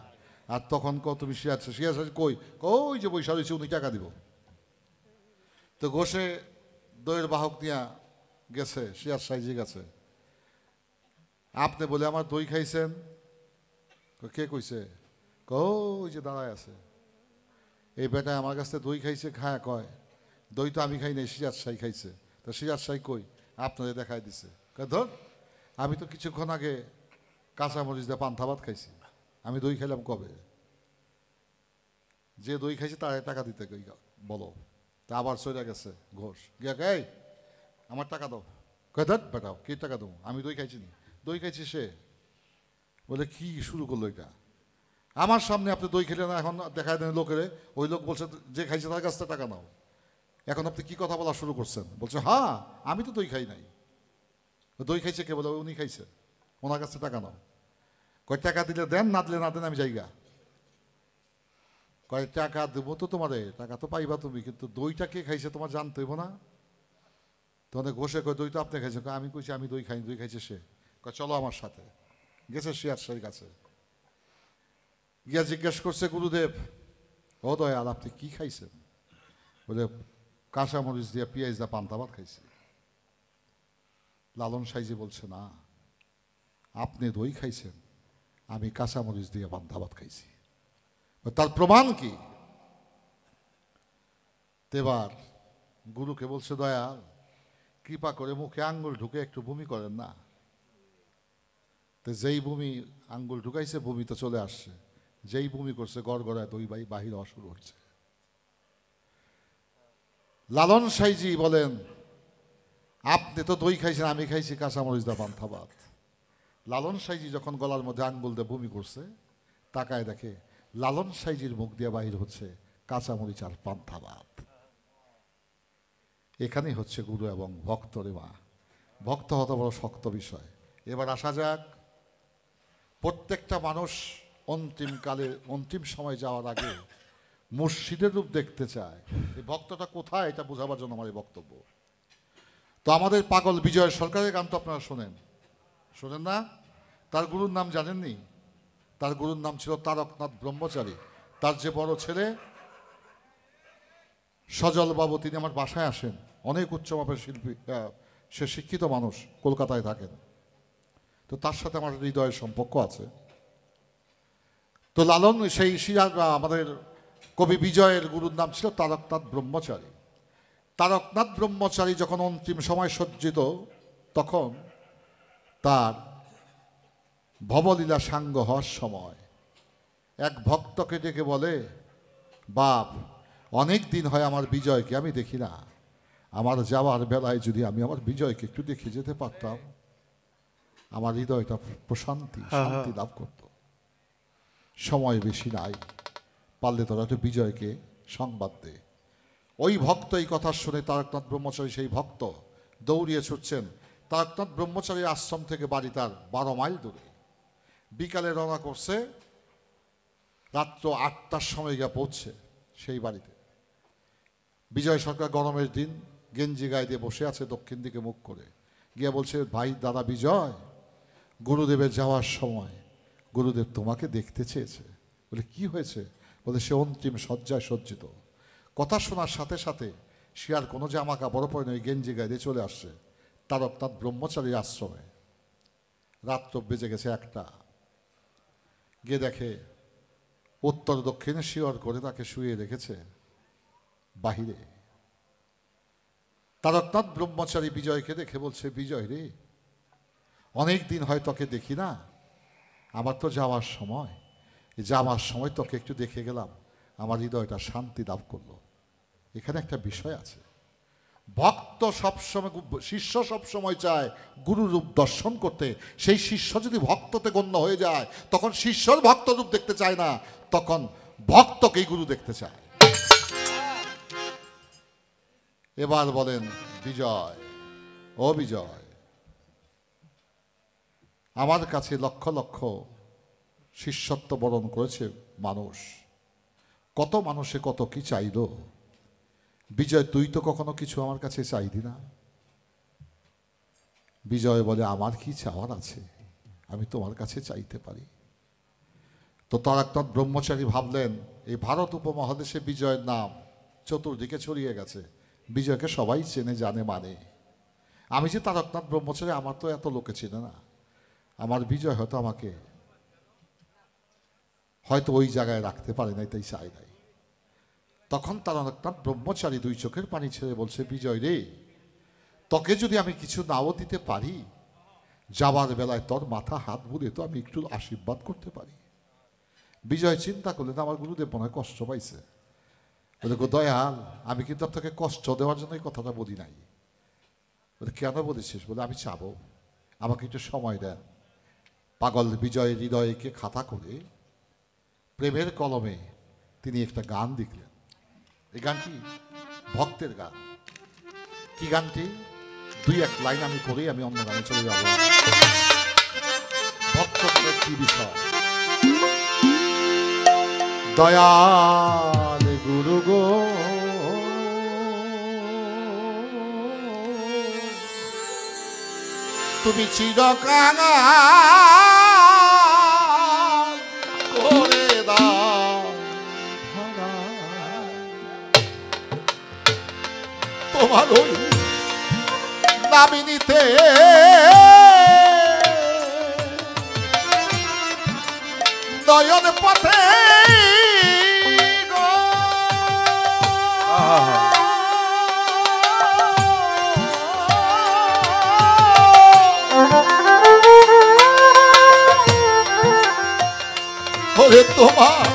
আর তখন তুমি সিরাজ সাইজি কই, ওই যে বৈশা রয়েছে উনি টাকা দিব। তো ঘোষে দইয়ের বাহক নিয়া গেছে সিরাজ সাইজি গেছে। আপনি বলে আমার দই খাইছেন? কে কইছে? ওই যে দাঁড়ায় আছে, এই বেটা আমার কাছে দই খাইছে। খায়া কয় দই তো আমি খাই নাই, সিরাজ সাই খাইছে। তো সিরাজ সাই কই? আপনাদের দেখাই দিছে। ধর, আমি তো কিছুক্ষণ আগে কাঁচামরিচ দিয়ে পান্তা ভাত খাইছি, আমি দই খাইলাম কবে? যে দই খাইছে তার টাকা দিতে বলো। তা আবার চলে গেছে ঘোষ, গিয়া এই আমার টাকা দাও। কয় ধর বেটাও, কি টাকা দেবো? আমি দই খাইছি নি। দই খাইছি সে। বলে কি শুরু করলো এটা? আমার সামনে আপনি দই খেলেন, এখন দেখায় দেন লোকেরে। ওই লোক বলছে যে খাইছে তার কাছ থেকে টাকা নাও। এখন আপনি কি কথা বলা শুরু করছেন? বলছে হ্যাঁ আমি তো দই খাই নাই। দই খাইছে কে? বলে উনি খাইছে, ওনার কাছে টাকা নাও। কয় টাকা দিলে দেন, না দিলে না দেন, আমি যাইগা। কয় টাকা দেবো তো তোমারে, টাকা তো পাইবা তুমি, কিন্তু দইটা কে খাইছে তোমার জানতে হইব না? তোমাদের ঘষে কয় দই তো আপনি খাইছে। আমি কইছি আমি দই খাই, দই খাইছে সে। কয় চলো আমার সাথে। গেছে সিরাজ সাইর কাছে, গিয়া জিজ্ঞেস করছে গুরুদেব ও দয়াল আপনি কি খাইছেন? বলে কাঁচামরিচ দিয়ে পেঁয়াজ দিয়ে পান্তা ভাত খাইছি। লালন সাইজি বলছে না, আপনি দই খাইছেন, আমি কাঁচামরিচ দিয়ে পান্তা ভাত খাইছি। তার প্রমাণ কি? এবার গুরুকে বলছে দয়াল কৃপা করে মুখে আঙ্গুল ঢুকে একটু বমি করেন না। তো যেই বমি আঙ্গুল ঢুকাইছে বমি তো চলে আসছে, যেই বমি করছে গড়গড়ায় দই বাহির হওয়া শুরু হয়েছে। লালন সাইজি বলেন আপনি তো দই খাইছেন, আমি খাইছি কাঁচামরিচ দা পান্তা ভাত। লালন সাইজি যখন গলার মধ্যে আঙ্গুল দিয়ে বমি করছে তাকায় দেখে লালন সাইজির মুখ দিয়ে বাহির হচ্ছে কাঁচামরিচ আর পান্তা ভাত। এখানেই হচ্ছে গুরু এবং ভক্ত রে মা। ভক্ত হতে বড় শক্ত বিষয়। এবার আসা যাক, প্রত্যেকটা মানুষ অন্তিমকালে অন্তিম সময় যাওয়ার আগে মুর্শিদের রূপ দেখতে চায়। এই ভক্তটা কোথায় এটা বোঝাবার জন্য আমার এই বক্তব্য। তো আমাদের পাগল বিজয় সরকারের গান তো আপনারা শোনেন, শোনেন না? তার গুরুর নাম জানেননি? তার গুরুর নাম ছিল তারকনাথ ব্রহ্মচারী। তার যে বড় ছেলে সজল বাবু, তিনি আমার বাসায় আসেন, অনেক উচ্চমাপের শিল্পী, সে শিক্ষিত মানুষ, কলকাতায় থাকেন। তো তার সাথে আমার হৃদয়ের সম্পর্ক আছে। তো লালন সেই সিরাজ আমাদের কবি বিজয়ের গুরুর নাম ছিল তারকনাথ ব্রহ্মচারী। তারকনাথ ব্রহ্মচারী যখন অন্তিম সময় সজ্জিত, তখন তার ভবলীলা সাঙ্গ হওয়ার সময় এক ভক্তকে ডেকে বলে, বাপ অনেক দিন হয় আমার বিজয়কে আমি দেখি না, আমার যাওয়ার বেলায় যদি আমি আমার বিজয়কে একটু দেখে যেতে পারতাম, আমার হৃদয়টা প্রশান্তি শান্তি লাভ করত। সময় বেশি নাই, পারলে তোরা তো বিজয়কে সংবাদ দে। ওই ভক্ত এই কথা শুনে তারকনাথ ব্রহ্মচারী, সেই ভক্ত দৌড়িয়ে ছুটছেন। তারকনাথ ব্রহ্মচারীর আশ্রম থেকে বাড়ি তার 12 মাইল দূরে। বিকালে রওনা করছে, রাত্র 8টার সময় গিয়ে পৌঁছছে সেই বাড়িতে। বিজয় সরকার গরমের দিন গেঞ্জি গায়ে দিয়ে বসে আছে দক্ষিণ দিকে মুখ করে। গিয়ে বলছে, ভাই দাদা বিজয়, গুরুদেবের যাওয়ার সময় গুরুদেব তোমাকে দেখতে চেয়েছে। বলে কি হয়েছে? বলে সে অন্তিম শয্যায় সজ্জিত। কথা শোনার সাথে সাথে সে আর কোনো জামা কাপড় পরে ওই গেঞ্জি গায়ে দিয়ে চলে আসছে তারকনাথ ব্রহ্মচারীর আশ্রমে। রাত্র বেজে গেছে 1টা। গিয়ে দেখে উত্তর দক্ষিণে শিয়র করে তাকে শুয়ে রেখেছে বাহিরে। তারকনাথ ব্রহ্মচারী বিজয়কে দেখে বলছে, বিজয় রে, অনেক দিন হয় তোকে দেখি না, আমার তো যাওয়ার সময়, যাওয়ার সময় তোকে একটু দেখে গেলাম, আমার হৃদয়টা শান্তি লাভ করলো। এখানে একটা বিষয় আছে, ভক্ত সবসময়, শিষ্য সবসময় চায় গুরুর রূপ দর্শন করতে। সেই শিষ্য যদি ভক্ততে গণ্য হয়ে যায়, তখন শিষ্যর ভক্ত রূপ দেখতে চায় না, তখন ভক্তকেই গুরু দেখতে চায়। এবার বলেন বিজয়, ও বিজয়, আমার কাছে লক্ষ লক্ষ শিষ্যত্ব বরণ করেছে মানুষ, কত মানুষে কত কি চাইল। বিজয় তুই তো কখনো কিছু আমার কাছে চাইলি না। বিজয় বলে, আমার কি চাওয়ার আছে, আমি তোমার কাছে চাইতে পারি। তো তারকনাথ ব্রহ্মচারী ভাবলেন, এই ভারত উপমহাদেশে বিজয়ের নাম চতুর্দিকে ছড়িয়ে গেছে, বিজয়কে সবাই চেনে জানে মানে। আমি যে তারকনাথ ব্রহ্মচারী, আমার তো এত লোকে চেনে না, আমার বিজয় হয়তো আমাকে হয়তো ওই জায়গায় রাখতে পারে নাই, তাই চাই নাই। তখন তারকনাথ ব্রহ্মচারী 2 চোখের পানি ছেড়ে বলছে, বিজয় রে, তোকে যদি আমি কিছু নাও দিতে পারি, যাবার বেলায় তোর মাথা হাত বুলিয়ে তো আমি একটু আশীর্বাদ করতে পারি। বিজয় চিন্তা করলেন, আমার গুরুদেব মনে হয় কষ্ট পাইছে। বলে, গো দয়াল, আমি কিন্তু আপনাকে কষ্ট দেওয়ার জন্য এই কথাটা বলি নাই। বলে, কেন বলেছিস? বলে, আমি চাবো, আমাকে একটু সময় দেন। পাগল বিজয়ের হৃদয়কে খাতা করে প্রেমের কলমে তিনি একটা গান লিখলেন। এই গানটি ভক্তের গান। কি গানটি? 2-1 লাইন আমি করেই আমি অন্য গানে চলে যাব। ভক্তের কি বিষয়? দয়াল গুরু গো, তুমি চিরকাল করে দাও ধরা, তোমার ওই নামিনীতে নয়ন পথে গো। ওরে তোমার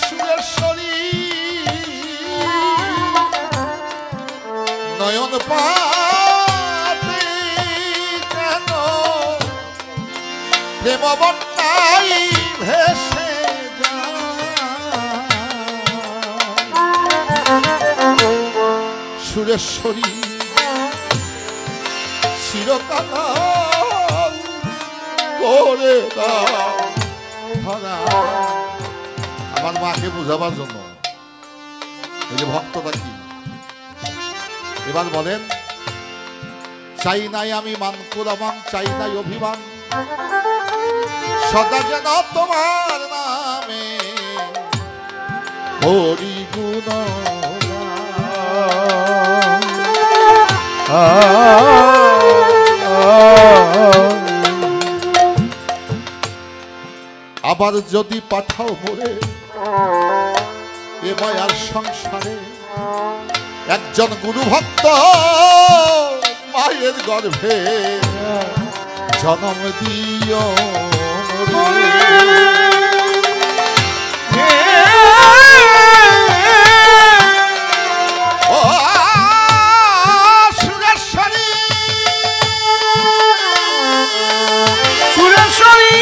সুরেশ্বরী নয়ন পাতে কেন প্রেম বন্যাই ভেসে সুরেশ্বরী চিরকাল করে দাও ধরা। আমার মাকে বুঝাবার জন্য এই যে ভক্তটা কি এবার বলেন, চাই নাই আমি মান কুলামান, চাই নাই অভিমান, সদা যেন তোমার নামে হরি গুণ। আবার যদি পাঠাও মোরে এ মায়ার সংসারে, একজন গুরু ভক্ত মায়ের গর্ভে জন্ম দিও ও সুরেশ্বরী সুরেশ্বরী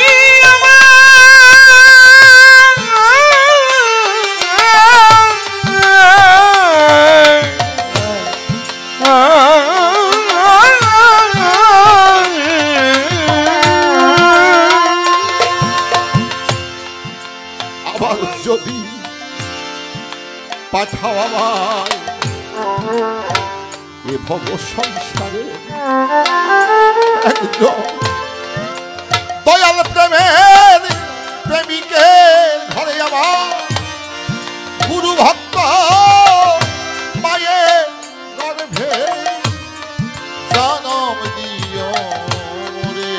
যদি পাঠাও আমায় এ ভব সংসারে, একজন দয়াল প্রেমের প্রেমিকের ঘরে আমার গুরু ভক্ত মায়ের গর্ভে জন্ম দিও রে।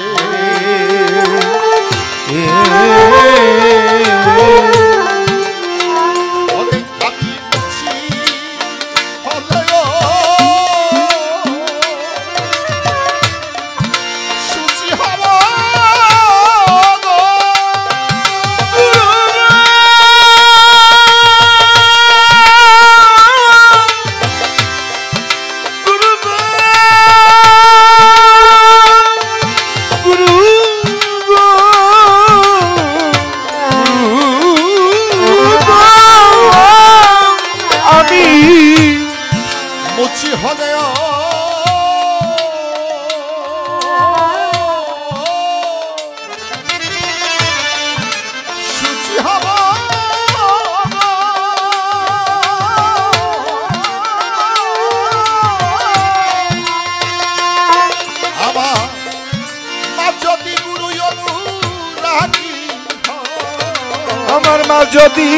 আমার মা যদি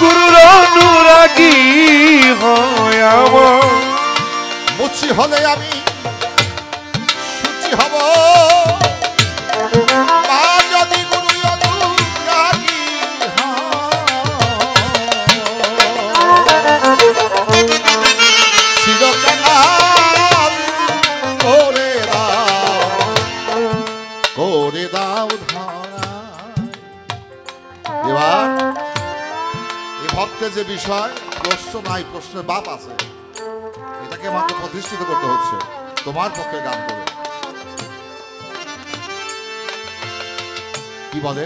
গুরুর অনুরাগী হয়, আমার মুচি হলে আমি সুচি হব। মা যদি গুরু অনুরাগী চিরকাল করে দাও ধরা। এবার এই ভক্তের যে বিষয়, প্রশ্ন নাই, প্রশ্নের বাপ আছে, এটাকে মাত্র প্রতিষ্ঠিত করতে হচ্ছে তোমার পক্ষে গান করে। কি বলে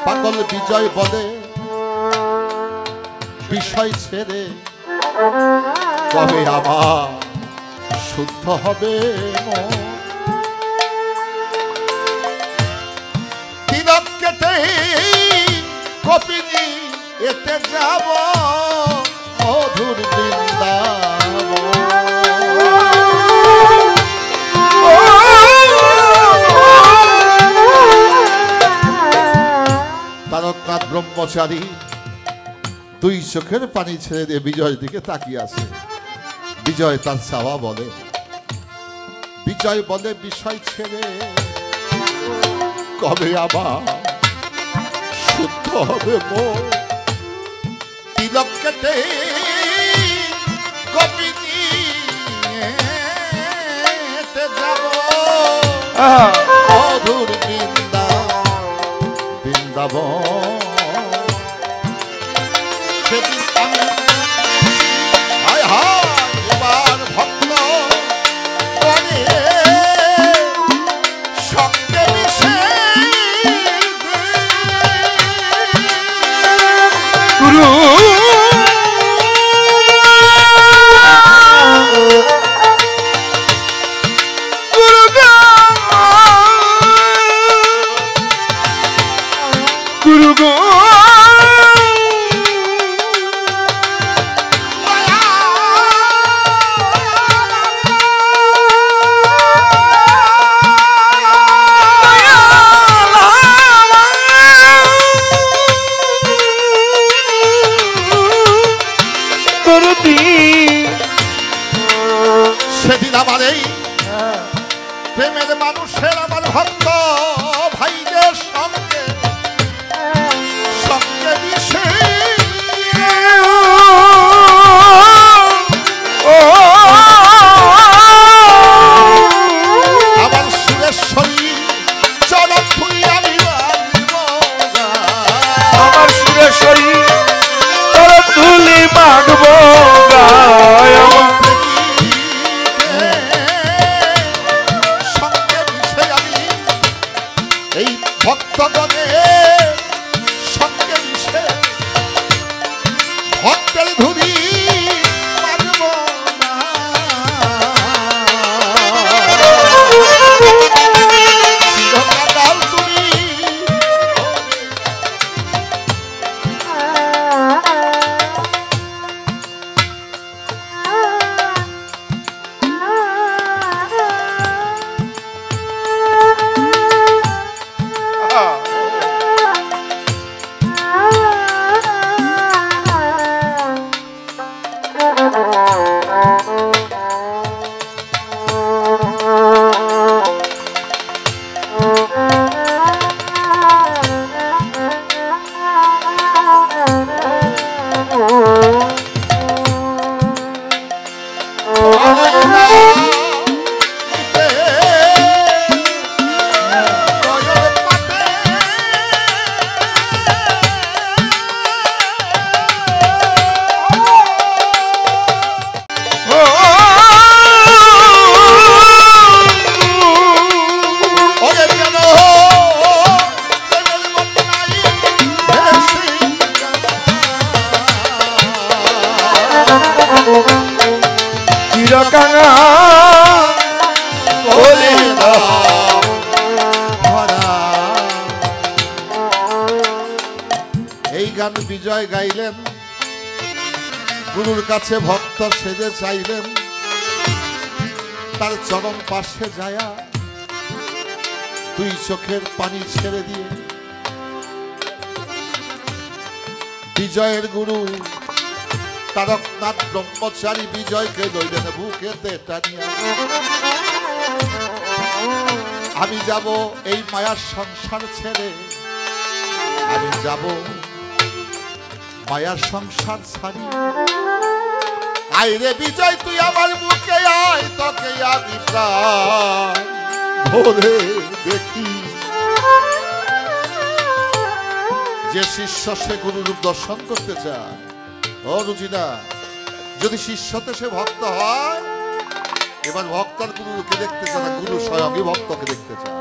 পাগল বিজয় বলে বিষয় ছেড়ে কবে আবার শুদ্ধ হবে মন। তিলক কেটে কপিনি এতে যাব মধুর বৃন্দাবন। তারকনাথ ব্রহ্মচারী দুই চোখের পানি ছেড়ে দিয়ে বিজয়ের দিকে তাকিয়ে আছে। বিজয় তার চাওয়া বলে, বিজয় বলে বিষয় ছেড়ে কবে আবার শুদ্ধ হবে মন। তিলক কেটে কবি নিতে যাব মধুর বৃন্দাবন। সেদিন আমি হায় হায় এবার ভক্ত বনে সঙ্গে মিশে গুরু গুরু গো সেদিন আমার এই প্রেমের মানুষের আমার ভক্ত ভাইদের সঙ্গে সঙ্গে মিশে আমার সুরেশ্বরী চরণ ধুই আমি আমার সুরেশ্বরী চরণ ধুলি মাগবো গায় আমার সঙ্গে মিশে আমি এই ভক্তগণে সঙ্গে মিশে ভক্তের ধুলি মানব না। চিরকাল তুমি চিরকাঙা বলে দাও ধরা। এই গান বিজয় গাইলেন, গুরুর কাছে ভক্ত সেজে চাইলেন, তার চরণ পাশে যায়া দুই চোখের পানি ছেড়ে দিয়ে বিজয়ের গুরু তারকনাথ ব্রহ্মচারী বিজয়কে লইলেন বুকেতে টানিয়া। আমি যাব এই মায়ার সংসার ছেড়ে, আমি যাব মায়ার সংসার ছাড়ি। আয় রে বিজয় তুই আমার বুকে আয়, তোকে আমি প্রাণ ভরে দেখি। যে শিষ্য সে গুরুরূপ দর্শন করতে চায়, ও রুচিনা, যদি শিষ্যতে সে ভক্ত হয়, এবার ভক্তর গুরুকে দেখতে চায় না, গুরু স্বয়ংই ভক্তকে দেখতে চায়।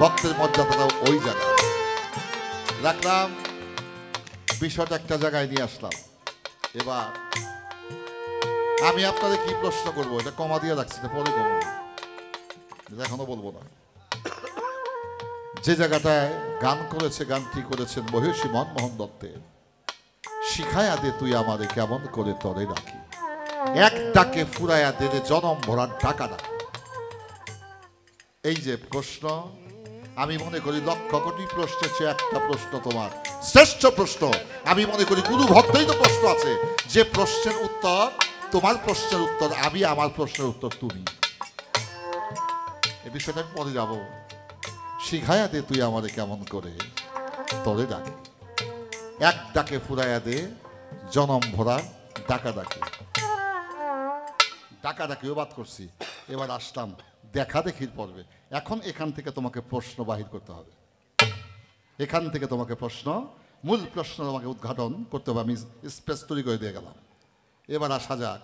ভক্তের মর্যাদাটা ওই জায়গায় রাখলাম, বিষয়টা একটা জায়গায় নিয়ে আসলাম। এবার আমি আপনাদের কি প্রশ্ন করবো, এটা কমা দিয়ে রাখছি, পরে কমা, এখনো বলবো না। যে জায়গাটায় গান করেছে, গানটি করেছেন মহিষী মনমোহন দত্তের, শিখায়া দে তুই আমারে কেমন করে তরে রাখি, এক ডাকে ফুরাইয়া দে জনম ভরার টাকা না। এই যে প্রশ্ন, আমি মনে করি লক্ষ কোটি প্রশ্নের চেয়ে একটা প্রশ্ন তোমার শ্রেষ্ঠ প্রশ্ন। আমি মনে করি গুরু ভক্তেই তো প্রশ্ন আছে, যে প্রশ্নের উত্তর তোমার প্রশ্নের উত্তর আমি, আমার প্রশ্নের উত্তর তুমি। এই বিষয়টা আমি পরে যাবো। শিখাইয়া দে তুই আমারে কেমন করে তোরে ডাকে, এক ডাকে ফুরাইয়া দে জনম ভরা ডাকা ডাকে। ডাকা ডাকিও বাদ করছি, এবার আসলাম দেখা দেখির পর্বে। এখন এখান থেকে তোমাকে প্রশ্ন বাহির করতে হবে, এখান থেকে তোমাকে প্রশ্ন, মূল প্রশ্ন তোমাকে উদ্ঘাটন করতে হবে। আমি স্পেস তৈরি করে দিয়ে গেলাম। এবার আসা যাক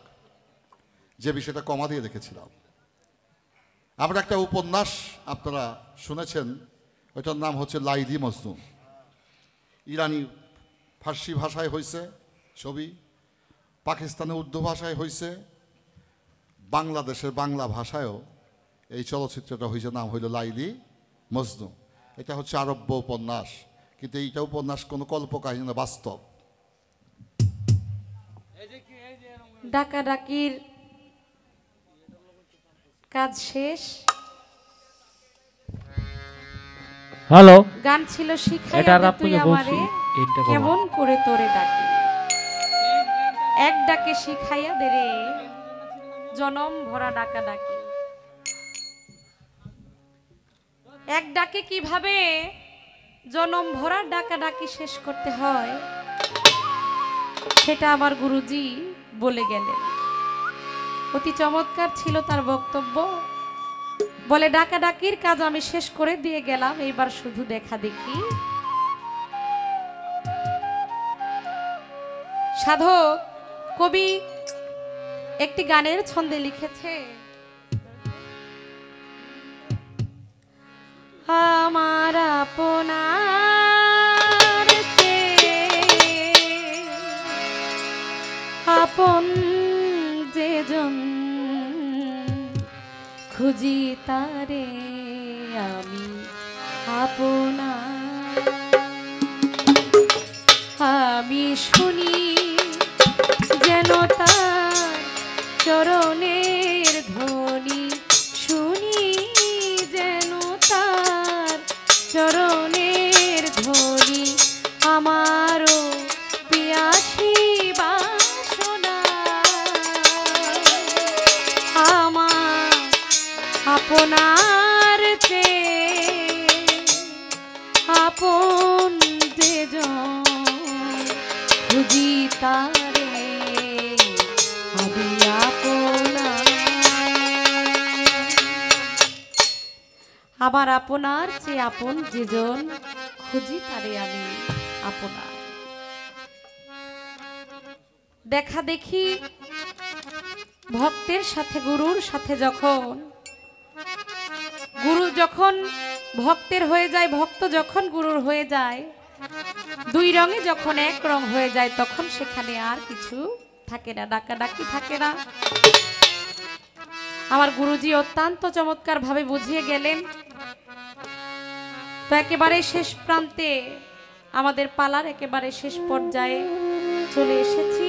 যে বিষয়টা কমা দিয়ে রেখেছিলাম। আমরা একটা উপন্যাস আপনারা শুনেছেন, ওইটার নাম হচ্ছে লাইলি মজনু। ইরানি ফার্সি ভাষায় হয়েছে ছবি, পাকিস্তানে উর্দু ভাষায় হয়েছে, বাংলাদেশের বাংলা ভাষায়ও এই চলচ্চিত্রটা হয়েছে, নাম হইল লাইলি মজনু। এটা হচ্ছে আরব্য উপন্যাস, কিন্তু এইটা উপন্যাস কোনো কল্পকাহিনী না, বাস্তব। ডাকাডাকির কাজ শেষ। হ্যালো, গান ছিল এটা শিখাইয়া দে তুই আপনাকে বলছি, আমারে এটা বলো। কেমন করে তোরে ডাকি, এক ডাকে শিখাইয়া দে রে জনম ভরা ডাকা ডাকি। এক ডাকে কিভাবে জনম ভরা ডাকা ডাকি শেষ করতে হয় সেটা আমার গুরুজি বলে গেলেন। অতি চমৎকার ছিল তার বক্তব্য। বলে ডাকা ডাকির কাজ আমি শেষ করে দিয়ে গেলাম, এইবার শুধু দেখা দেখি। সাধক কবি একটি গানের ছন্দে লিখেছে, আমার আপনার চেয়ে আপন যেজন খুঁজি তারে আমি আপনার। আমি শুনি যেন তার চরণের ধ্বনি, শুনি যেন তার চরণের ধ্বনি, আমারও পিয়াসী বাসনা। আমার আপনার চেয়ে আপন যেজন খুঁজি তারে আমি আপনার। আমার আপনার চেয়ে আপন যেজন খুঁজি তারে আমি আপনার। দেখা দেখি ভক্তের সাথে গুরুর সাথে যখন, গুরু যখন ভক্তের হয়ে যায়, ভক্ত যখন গুরুর হয়ে যায়, দুই রঙে যখন এক রং হয়ে যায়, তখন সেখানে আর কিছু থাকে না, ডাকাডাকি থাকে না। আমার গুরুজি অত্যন্ত চমৎকার ভাবে বুঝিয়ে গেলেন। তো একেবারে শেষ প্রান্তে, আমাদের পালার একেবারে শেষ পর্যায়ে চলে এসেছি।